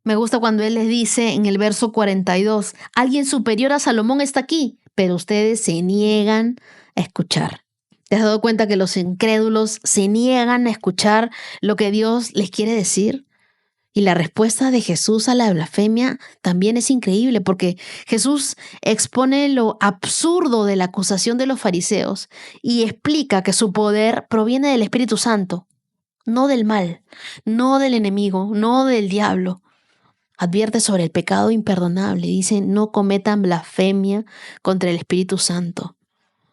Speaker 3: Me gusta cuando él les dice en el verso 42, alguien superior a Salomón está aquí, pero ustedes se niegan a escuchar. ¿Te has dado cuenta que los incrédulos se niegan a escuchar lo que Dios les quiere decir? Y la respuesta de Jesús a la blasfemia también es increíble, porque Jesús expone lo absurdo de la acusación de los fariseos y explica que su poder proviene del Espíritu Santo, no del mal, no del enemigo, no del diablo. Advierte sobre el pecado imperdonable. Dice, no cometan blasfemia contra el Espíritu Santo.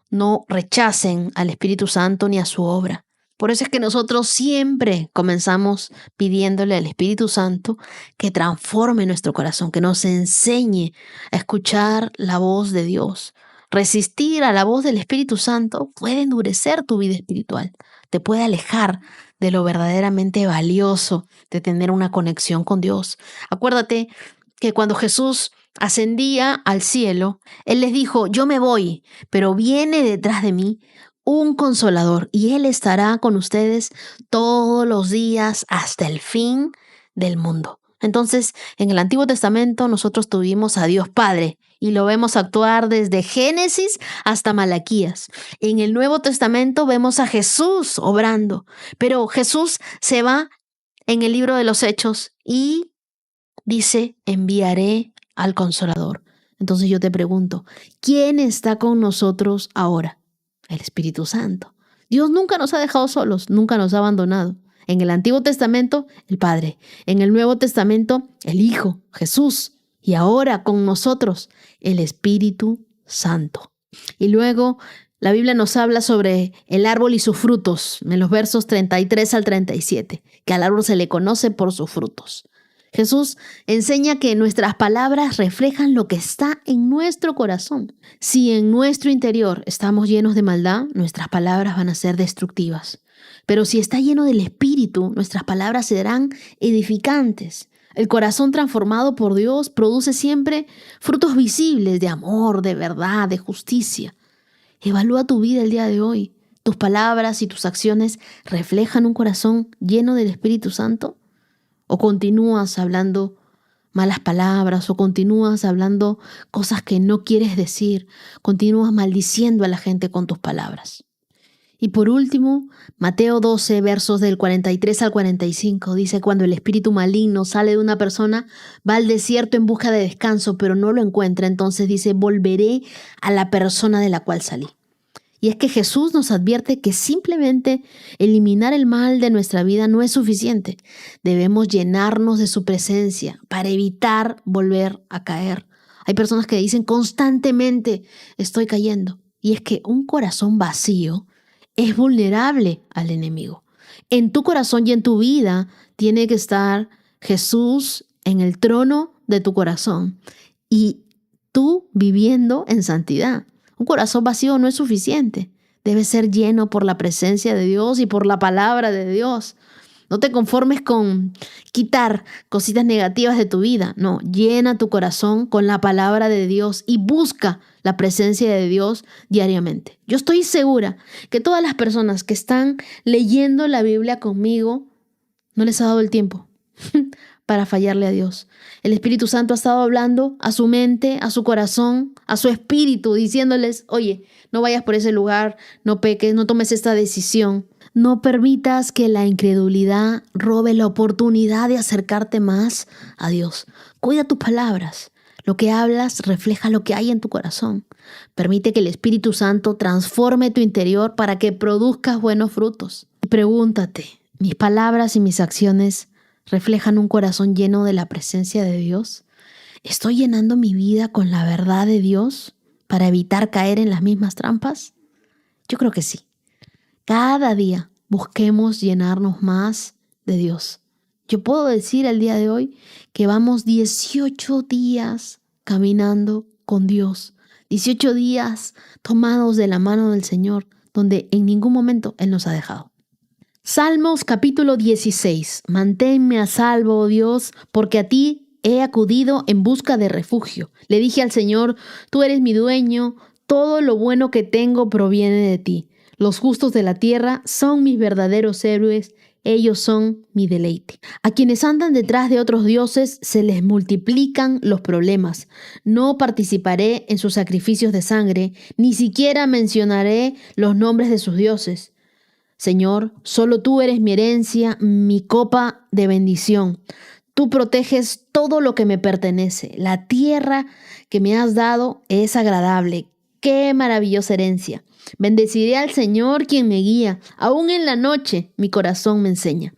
Speaker 3: No rechacen al Espíritu Santo ni a su obra. Por eso es que nosotros siempre comenzamos pidiéndole al Espíritu Santo que transforme nuestro corazón, que nos enseñe a escuchar la voz de Dios. Resistir a la voz del Espíritu Santo puede endurecer tu vida espiritual, te puede alejar de lo verdaderamente valioso de tener una conexión con Dios. Acuérdate que cuando Jesús ascendía al cielo, Él les dijo, yo me voy, pero viene detrás de mí un consolador y Él estará con ustedes todos los días hasta el fin del mundo. Entonces, en el Antiguo Testamento nosotros tuvimos a Dios Padre y lo vemos actuar desde Génesis hasta Malaquías. En el Nuevo Testamento vemos a Jesús obrando, pero Jesús se va en el libro de los Hechos y dice, enviaré al Consolador. Entonces yo te pregunto, ¿quién está con nosotros ahora? El Espíritu Santo. Dios nunca nos ha dejado solos, nunca nos ha abandonado. En el Antiguo Testamento, el Padre. En el Nuevo Testamento, el Hijo, Jesús. Y ahora con nosotros, el Espíritu Santo. Y luego la Biblia nos habla sobre el árbol y sus frutos, en los versos 33 al 37, que al árbol se le conoce por sus frutos. Jesús enseña que nuestras palabras reflejan lo que está en nuestro corazón. Si en nuestro interior estamos llenos de maldad, nuestras palabras van a ser destructivas. Pero si está lleno del Espíritu, nuestras palabras serán edificantes. El corazón transformado por Dios produce siempre frutos visibles de amor, de verdad, de justicia. Evalúa tu vida el día de hoy. ¿Tus palabras y tus acciones reflejan un corazón lleno del Espíritu Santo? ¿O continúas hablando malas palabras? ¿O continúas hablando cosas que no quieres decir? ¿Continúas maldiciendo a la gente con tus palabras? Y por último, Mateo 12, versos del 43 al 45, dice, cuando el espíritu maligno sale de una persona, va al desierto en busca de descanso, pero no lo encuentra. Entonces dice, volveré a la persona de la cual salí. Y es que Jesús nos advierte que simplemente eliminar el mal de nuestra vida no es suficiente. Debemos llenarnos de su presencia para evitar volver a caer. Hay personas que dicen constantemente, estoy cayendo. Y es que un corazón vacío es vulnerable al enemigo. En tu corazón y en tu vida tiene que estar Jesús en el trono de tu corazón y tú viviendo en santidad. Un corazón vacío no es suficiente. Debe ser lleno por la presencia de Dios y por la palabra de Dios. No te conformes con quitar cositas negativas de tu vida. No, llena tu corazón con la palabra de Dios y busca la presencia de Dios diariamente. Yo estoy segura que todas las personas que están leyendo la Biblia conmigo no les ha dado el tiempo para fallarle a Dios. El Espíritu Santo ha estado hablando a su mente, a su corazón, a su espíritu, diciéndoles, oye, no vayas por ese lugar, no peques, no tomes esta decisión. No permitas que la incredulidad robe la oportunidad de acercarte más a Dios. Cuida tus palabras. Lo que hablas refleja lo que hay en tu corazón. Permite que el Espíritu Santo transforme tu interior para que produzcas buenos frutos. Y pregúntate, ¿mis palabras y mis acciones reflejan un corazón lleno de la presencia de Dios? ¿Estoy llenando mi vida con la verdad de Dios para evitar caer en las mismas trampas? Yo creo que sí. Cada día busquemos llenarnos más de Dios Yo puedo decir el día de hoy que vamos 18 días caminando con Dios, 18 días tomados de la mano del Señor, donde en ningún momento Él nos ha dejado. Salmos capítulo 16. Manténme a salvo, oh Dios, porque a ti he acudido en busca de refugio. Le dije al Señor, tú eres mi dueño, todo lo bueno que tengo proviene de ti. Los justos de la tierra son mis verdaderos héroes, ellos son mi deleite. A quienes andan detrás de otros dioses se les multiplican los problemas. No participaré en sus sacrificios de sangre, ni siquiera mencionaré los nombres de sus dioses. Señor, solo tú eres mi herencia, mi copa de bendición. Tú proteges todo lo que me pertenece. La tierra que me has dado es agradable. ¡Qué maravillosa herencia! Bendeciré al Señor quien me guía. Aún en la noche mi corazón me enseña.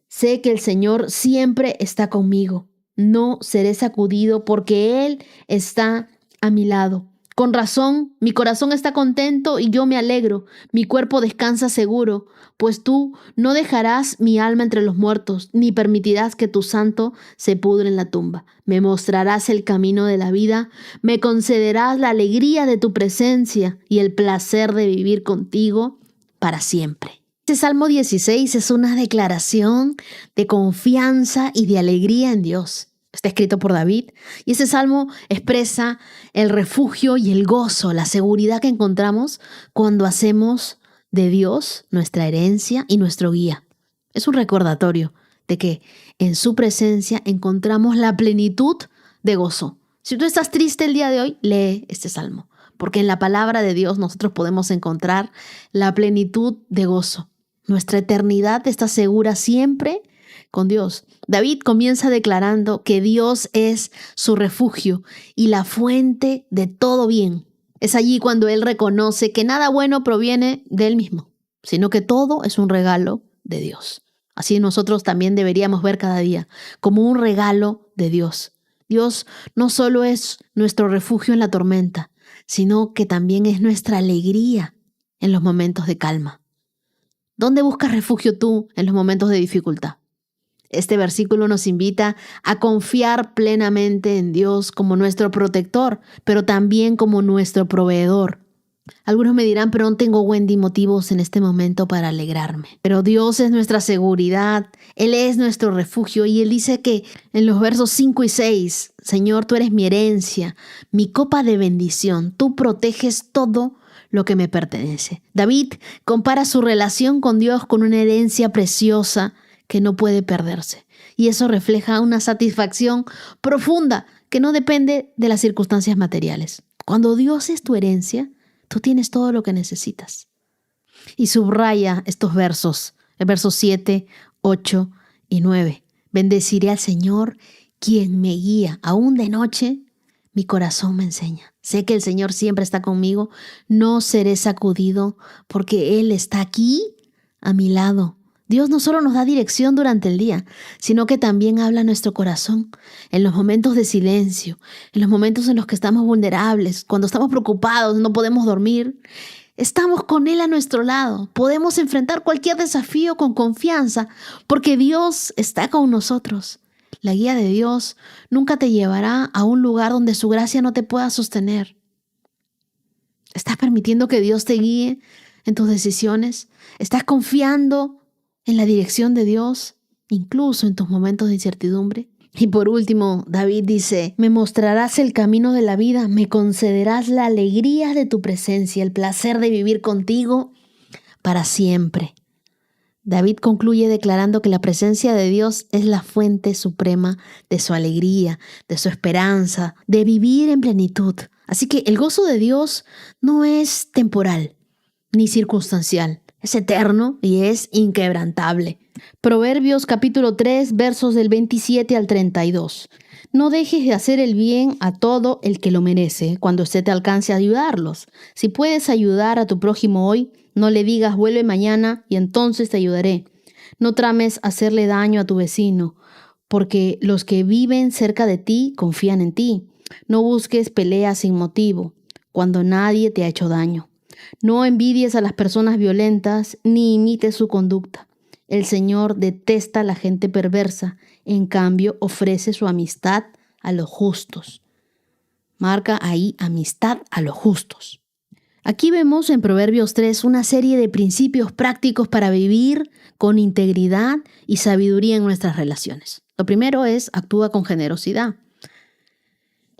Speaker 3: Sé que el Señor siempre está conmigo. No seré sacudido porque Él está a mi lado. Con razón, mi corazón está contento y yo me alegro. Mi cuerpo descansa seguro, pues tú no dejarás mi alma entre los muertos, ni permitirás que tu santo se pudre en la tumba. Me mostrarás el camino de la vida, me concederás la alegría de tu presencia y el placer de vivir contigo para siempre. Este Salmo 16 es una declaración de confianza y de alegría en Dios. Está escrito por David y ese salmo expresa el refugio y el gozo, la seguridad que encontramos cuando hacemos de Dios nuestra herencia y nuestro guía. Es un recordatorio de que en su presencia encontramos la plenitud de gozo. Si tú estás triste el día de hoy, lee este salmo, porque en la palabra de Dios nosotros podemos encontrar la plenitud de gozo. Nuestra eternidad está segura siempre con Dios. David comienza declarando que Dios es su refugio y la fuente de todo bien. Es allí cuando él reconoce que nada bueno proviene de él mismo, sino que todo es un regalo de Dios. Así nosotros también deberíamos ver cada día como un regalo de Dios. Dios no solo es nuestro refugio en la tormenta, sino que también es nuestra alegría en los momentos de calma. ¿Dónde buscas refugio tú en los momentos de dificultad? Este versículo nos invita a confiar plenamente en Dios como nuestro protector, pero también como nuestro proveedor. Algunos me dirán, pero no tengo, Wendy, motivos en este momento para alegrarme. Pero Dios es nuestra seguridad, Él es nuestro refugio y Él dice que en los versos 5 y 6, Señor, tú eres mi herencia, mi copa de bendición, tú proteges todo lo que me pertenece. David compara su relación con Dios con una herencia preciosa que no puede perderse. Y eso refleja una satisfacción profunda que no depende de las circunstancias materiales. Cuando Dios es tu herencia, tú tienes todo lo que necesitas. Y subraya estos versos, el verso 7, 8 y 9. Bendeciré al Señor, quien me guía. Aún de noche, mi corazón me enseña. Sé que el Señor siempre está conmigo. No seré sacudido porque Él está aquí a mi lado. Dios no solo nos da dirección durante el día, sino que también habla a nuestro corazón en los momentos de silencio, en los momentos en los que estamos vulnerables, cuando estamos preocupados, no podemos dormir. Estamos con Él a nuestro lado. Podemos enfrentar cualquier desafío con confianza porque Dios está con nosotros. La guía de Dios nunca te llevará a un lugar donde su gracia no te pueda sostener. ¿Estás permitiendo que Dios te guíe en tus decisiones? ¿Estás confiando en la dirección de Dios, incluso en tus momentos de incertidumbre? Y por último, David dice, me mostrarás el camino de la vida, me concederás la alegría de tu presencia, el placer de vivir contigo para siempre. David concluye declarando que la presencia de Dios es la fuente suprema de su alegría, de su esperanza, de vivir en plenitud. Así que el gozo de Dios no es temporal ni circunstancial. Es eterno y es inquebrantable. Proverbios capítulo 3, versos del 27 al 32. No dejes de hacer el bien a todo el que lo merece cuando usted te alcance a ayudarlos. Si puedes ayudar a tu prójimo hoy, no le digas vuelve mañana y entonces te ayudaré. No trames hacerle daño a tu vecino, porque los que viven cerca de ti confían en ti. No busques peleas sin motivo, cuando nadie te ha hecho daño. No envidies a las personas violentas ni imites su conducta. El Señor detesta a la gente perversa, en cambio ofrece su amistad a los justos. Marca ahí amistad a los justos. Aquí vemos en Proverbios 3 una serie de principios prácticos para vivir con integridad y sabiduría en nuestras relaciones. Lo primero es actúa con generosidad.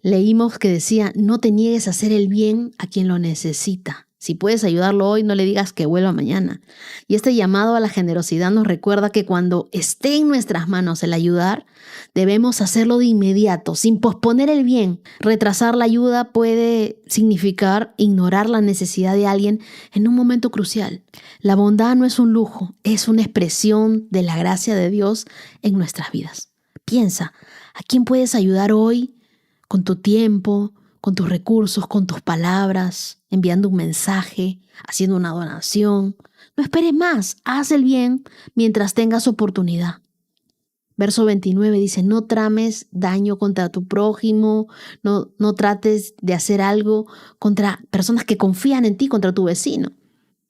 Speaker 3: Leímos que decía, no te niegues a hacer el bien a quien lo necesita. Si puedes ayudarlo hoy, no le digas que vuelva mañana. Y este llamado a la generosidad nos recuerda que cuando esté en nuestras manos el ayudar, debemos hacerlo de inmediato, sin posponer el bien. Retrasar la ayuda puede significar ignorar la necesidad de alguien en un momento crucial. La bondad no es un lujo, es una expresión de la gracia de Dios en nuestras vidas. Piensa, ¿a quién puedes ayudar hoy con tu tiempo, con tus recursos, con tus palabras, enviando un mensaje, haciendo una donación? No esperes más, haz el bien mientras tengas oportunidad. Verso 29 dice, no trames daño contra tu prójimo, no trates de hacer algo contra personas que confían en ti, contra tu vecino.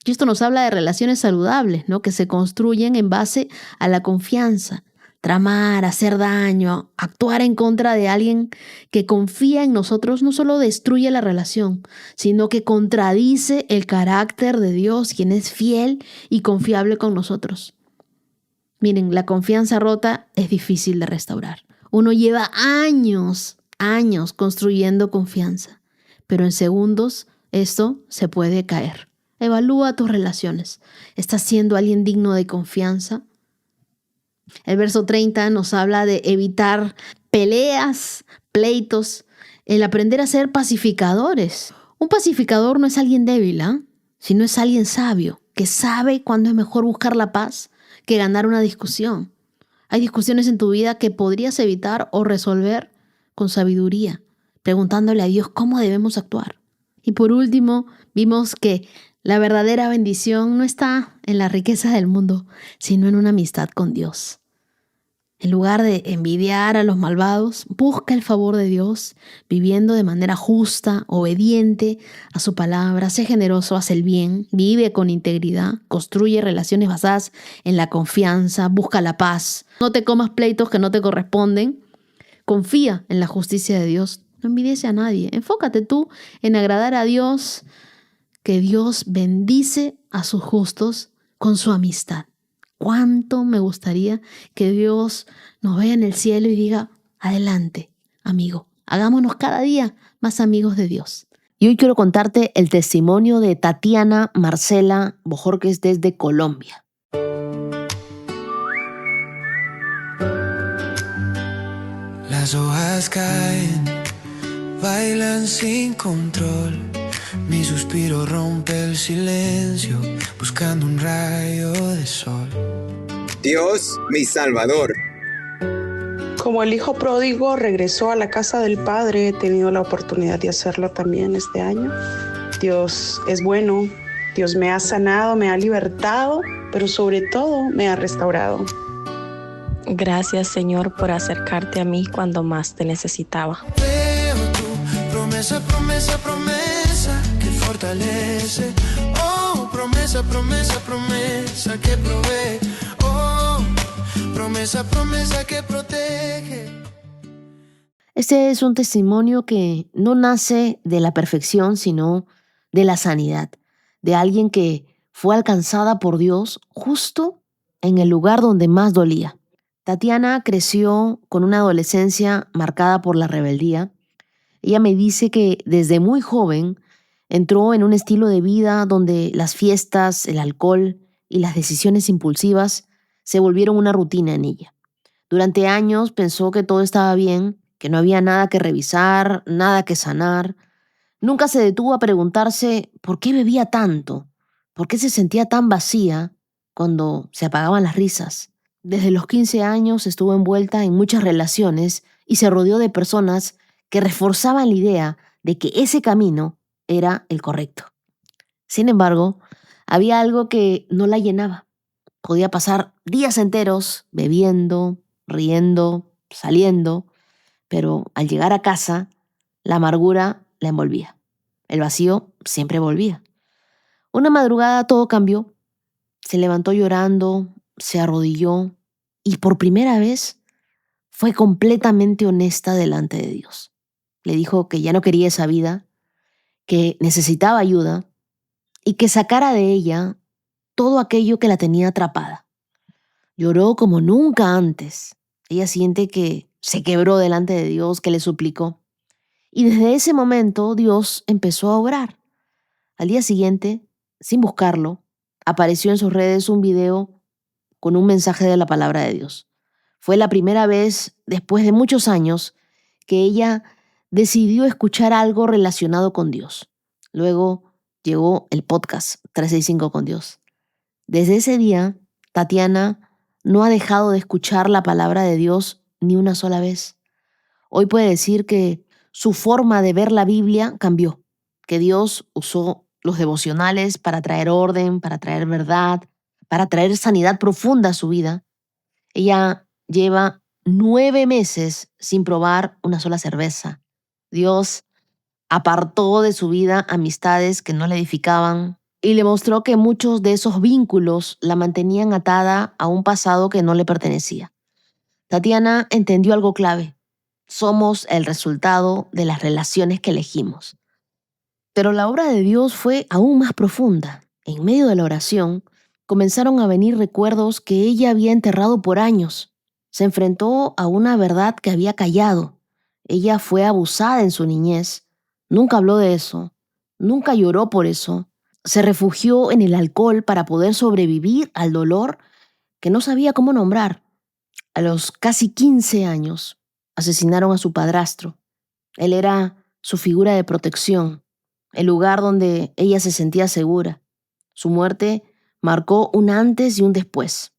Speaker 3: Y esto nos habla de relaciones saludables, ¿no? Que se construyen en base a la confianza. Tramar, hacer daño, actuar en contra de alguien que confía en nosotros no solo destruye la relación, sino que contradice el carácter de Dios, quien es fiel y confiable con nosotros. Miren, la confianza rota es difícil de restaurar. Uno lleva años construyendo confianza, pero en segundos esto se puede caer. Evalúa tus relaciones. ¿Estás siendo alguien digno de confianza? El verso 30 nos habla de evitar peleas, pleitos, el aprender a ser pacificadores. Un pacificador no es alguien débil, sino es alguien sabio, que sabe cuándo es mejor buscar la paz que ganar una discusión. Hay discusiones en tu vida que podrías evitar o resolver con sabiduría, preguntándole a Dios cómo debemos actuar. Y por último, vimos que la verdadera bendición no está en la riqueza del mundo, sino en una amistad con Dios. En lugar de envidiar a los malvados, busca el favor de Dios, viviendo de manera justa, obediente a su palabra. Sé generoso, haz el bien, vive con integridad, construye relaciones basadas en la confianza, busca la paz. No te comas pleitos que no te corresponden. Confía en la justicia de Dios. No envidies a nadie. Enfócate tú en agradar a Dios, que Dios bendice a sus justos con su amistad. ¿Cuánto me gustaría que Dios nos vea en el cielo y diga, adelante, amigo, hagámonos cada día más amigos de Dios? Y hoy quiero contarte el testimonio de Tatiana Marcela Bojorquez desde Colombia.
Speaker 2: Las hojas caen, bailan sin control. Mi suspiro rompe el silencio, buscando un rayo de sol.
Speaker 4: Dios, mi Salvador.
Speaker 5: Como el hijo pródigo regresó a la casa del Padre, he tenido la oportunidad de hacerlo también este año. Dios es bueno, Dios me ha sanado, me ha libertado, pero sobre todo me ha restaurado.
Speaker 6: Gracias, Señor, por acercarte a mí cuando más te necesitaba.
Speaker 2: Veo tu promesa, promesa, promesa que fortalece. Oh, promesa, promesa, promesa que provee. Oh, promesa, promesa que protege.
Speaker 3: Este es un testimonio que no nace de la perfección, sino de la sanidad, de alguien que fue alcanzada por Dios justo en el lugar donde más dolía. Tatiana creció con una adolescencia marcada por la rebeldía. Ella me dice que desde muy joven entró en un estilo de vida donde las fiestas, el alcohol y las decisiones impulsivas se volvieron una rutina en ella. Durante años pensó que todo estaba bien, que no había nada que revisar, nada que sanar. Nunca se detuvo a preguntarse por qué bebía tanto, por qué se sentía tan vacía cuando se apagaban las risas. Desde los 15 años estuvo envuelta en muchas relaciones y se rodeó de personas que reforzaban la idea de que ese camino era el correcto. Sin embargo, había algo que no la llenaba. Podía pasar días enteros bebiendo, riendo, saliendo, pero al llegar a casa, la amargura la envolvía. El vacío siempre volvía. Una madrugada todo cambió. Se levantó llorando, se arrodilló y por primera vez fue completamente honesta delante de Dios. Le dijo que ya no quería esa vida, que necesitaba ayuda y que sacara de ella todo aquello que la tenía atrapada. Lloró como nunca antes. Ella siente que se quebró delante de Dios, que le suplicó. Y desde ese momento Dios empezó a obrar. Al día siguiente, sin buscarlo, apareció en sus redes un video con un mensaje de la palabra de Dios. Fue la primera vez, después de muchos años, que ella decidió escuchar algo relacionado con Dios. Luego llegó el podcast 365 con Dios. Desde ese día, Tatiana no ha dejado de escuchar la palabra de Dios ni una sola vez. Hoy puede decir que su forma de ver la Biblia cambió, que Dios usó los devocionales para traer orden, para traer verdad, para traer sanidad profunda a su vida. Ella lleva 9 meses sin probar una sola cerveza. Dios apartó de su vida amistades que no le edificaban y le mostró que muchos de esos vínculos la mantenían atada a un pasado que no le pertenecía. Tatiana entendió algo clave. Somos el resultado de las relaciones que elegimos. Pero la obra de Dios fue aún más profunda. En medio de la oración, comenzaron a venir recuerdos que ella había enterrado por años. Se enfrentó a una verdad que había callado. Ella fue abusada en su niñez. Nunca habló de eso. Nunca lloró por eso. Se refugió en el alcohol para poder sobrevivir al dolor que no sabía cómo nombrar. A los casi 15 años, asesinaron a su padrastro. Él era su figura de protección, el lugar donde ella se sentía segura. Su muerte marcó un antes y un después.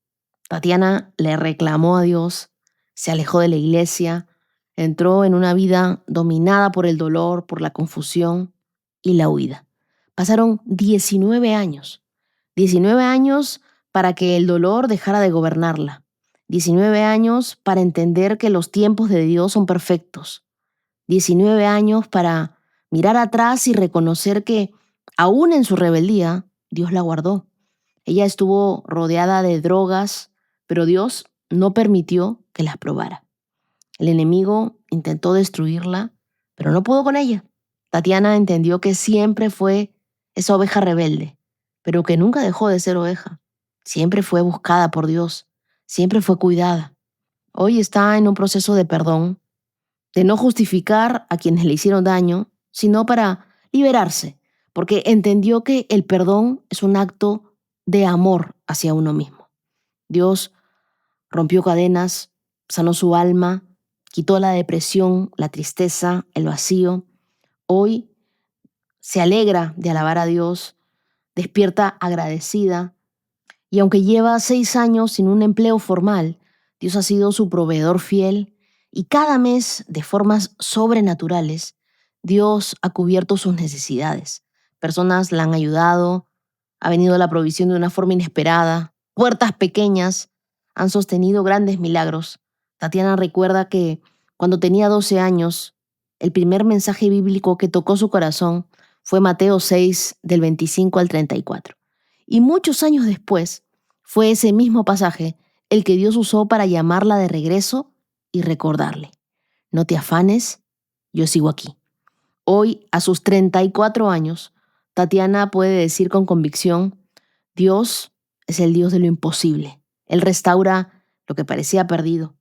Speaker 3: Tatiana le reclamó a Dios, se alejó de la iglesia, entró en una vida dominada por el dolor, por la confusión y la huida. Pasaron 19 años. 19 años para que el dolor dejara de gobernarla. 19 años para entender que los tiempos de Dios son perfectos. 19 años para mirar atrás y reconocer que, aún en su rebeldía, Dios la guardó. Ella estuvo rodeada de drogas, pero Dios no permitió que las probara. El enemigo intentó destruirla, pero no pudo con ella. Tatiana entendió que siempre fue esa oveja rebelde, pero que nunca dejó de ser oveja. Siempre fue buscada por Dios. Siempre fue cuidada. Hoy está en un proceso de perdón, de no justificar a quienes le hicieron daño, sino para liberarse, porque entendió que el perdón es un acto de amor hacia uno mismo. Dios rompió cadenas, sanó su alma, quitó la depresión, la tristeza, el vacío. Hoy se alegra de alabar a Dios, despierta agradecida. Y aunque lleva 6 años sin un empleo formal, Dios ha sido su proveedor fiel y cada mes, de formas sobrenaturales, Dios ha cubierto sus necesidades. Personas la han ayudado, ha venido la provisión de una forma inesperada, puertas pequeñas han sostenido grandes milagros. Tatiana recuerda que cuando tenía 12 años, el primer mensaje bíblico que tocó su corazón fue Mateo 6, del 25 al 34. Y muchos años después, fue ese mismo pasaje el que Dios usó para llamarla de regreso y recordarle: no te afanes, yo sigo aquí. Hoy, a sus 34 años, Tatiana puede decir con convicción: Dios es el Dios de lo imposible. Él restaura lo que parecía perdido.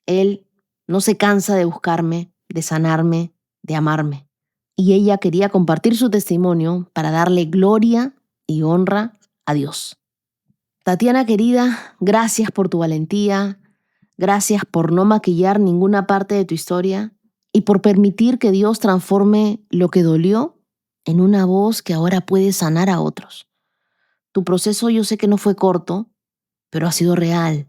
Speaker 3: Él no se cansa de buscarme, de sanarme, de amarme. Y ella quería compartir su testimonio para darle gloria y honra a Dios. Tatiana querida, gracias por tu valentía, gracias por no maquillar ninguna parte de tu historia y por permitir que Dios transforme lo que dolió en una voz que ahora puede sanar a otros. Tu proceso yo sé que no fue corto, pero ha sido real.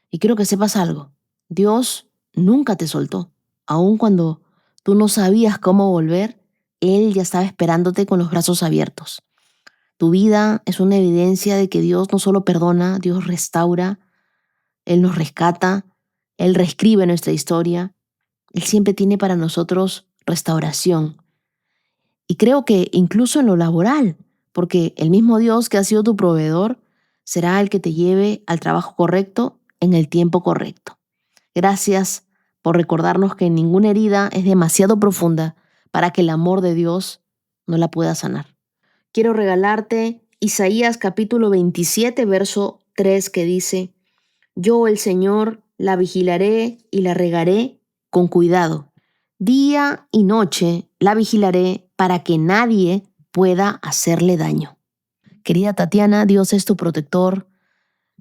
Speaker 3: Y quiero que sepas algo: Dios nunca te soltó. Aun cuando tú no sabías cómo volver, Él ya estaba esperándote con los brazos abiertos. Tu vida es una evidencia de que Dios no solo perdona, Dios restaura, Él nos rescata, Él reescribe nuestra historia. Él siempre tiene para nosotros restauración. Y creo que incluso en lo laboral, porque el mismo Dios que ha sido tu proveedor será el que te lleve al trabajo correcto en el tiempo correcto. Gracias por recordarnos que ninguna herida es demasiado profunda para que el amor de Dios no la pueda sanar. Quiero regalarte Isaías capítulo 27, verso 3, que dice: Yo, el Señor, la vigilaré y la regaré con cuidado. Día y noche la vigilaré para que nadie pueda hacerle daño. Querida Tatiana, Dios es tu protector,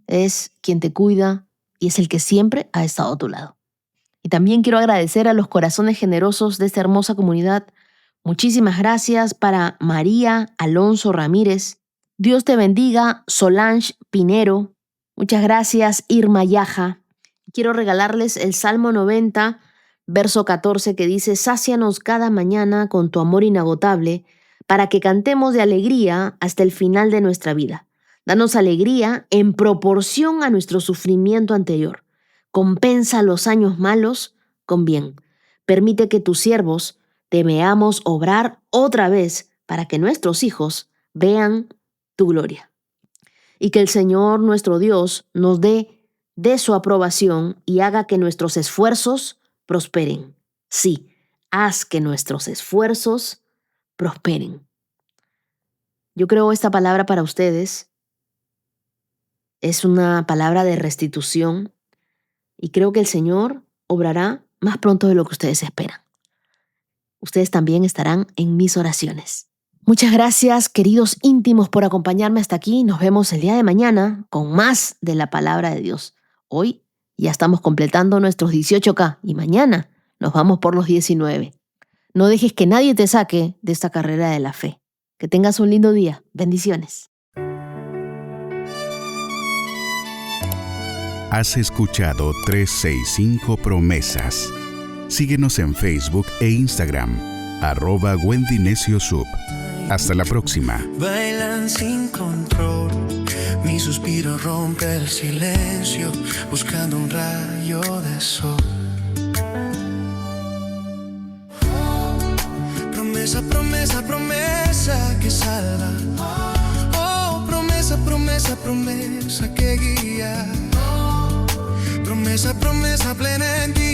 Speaker 3: es quien te cuida y es el que siempre ha estado a tu lado. Y también quiero agradecer a los corazones generosos de esta hermosa comunidad. Muchísimas gracias para María Alonso Ramírez. Dios te bendiga, Solange Pinero. Muchas gracias, Irma Yaja. Quiero regalarles el Salmo 90, verso 14, que dice: Sácianos cada mañana con tu amor inagotable, para que cantemos de alegría hasta el final de nuestra vida. Danos alegría en proporción a nuestro sufrimiento anterior. Compensa los años malos con bien. Permite que tus siervos te veamos obrar otra vez para que nuestros hijos vean tu gloria. Y que el Señor nuestro Dios nos dé de su aprobación y haga que nuestros esfuerzos prosperen. Sí, haz que nuestros esfuerzos prosperen. Yo creo esta palabra para ustedes es una palabra de restitución y creo que el Señor obrará más pronto de lo que ustedes esperan. Ustedes también estarán en mis oraciones. Muchas gracias, queridos íntimos, por acompañarme hasta aquí. Nos vemos el día de mañana con más de la palabra de Dios. Hoy ya estamos completando nuestros 18K y mañana nos vamos por los 19. No dejes que nadie te saque de esta carrera de la fe. Que tengas un lindo día. Bendiciones.
Speaker 1: Has escuchado 365 Promesas. Síguenos en Facebook e Instagram, @Wendy Necio Sub. Hasta la próxima.
Speaker 2: Bailan sin control, mi suspiro rompe el silencio, buscando un rayo de sol. Promesa, promesa, promesa que salva. Oh, promesa, promesa, promesa que guía. Promesa, promesa plena en ti.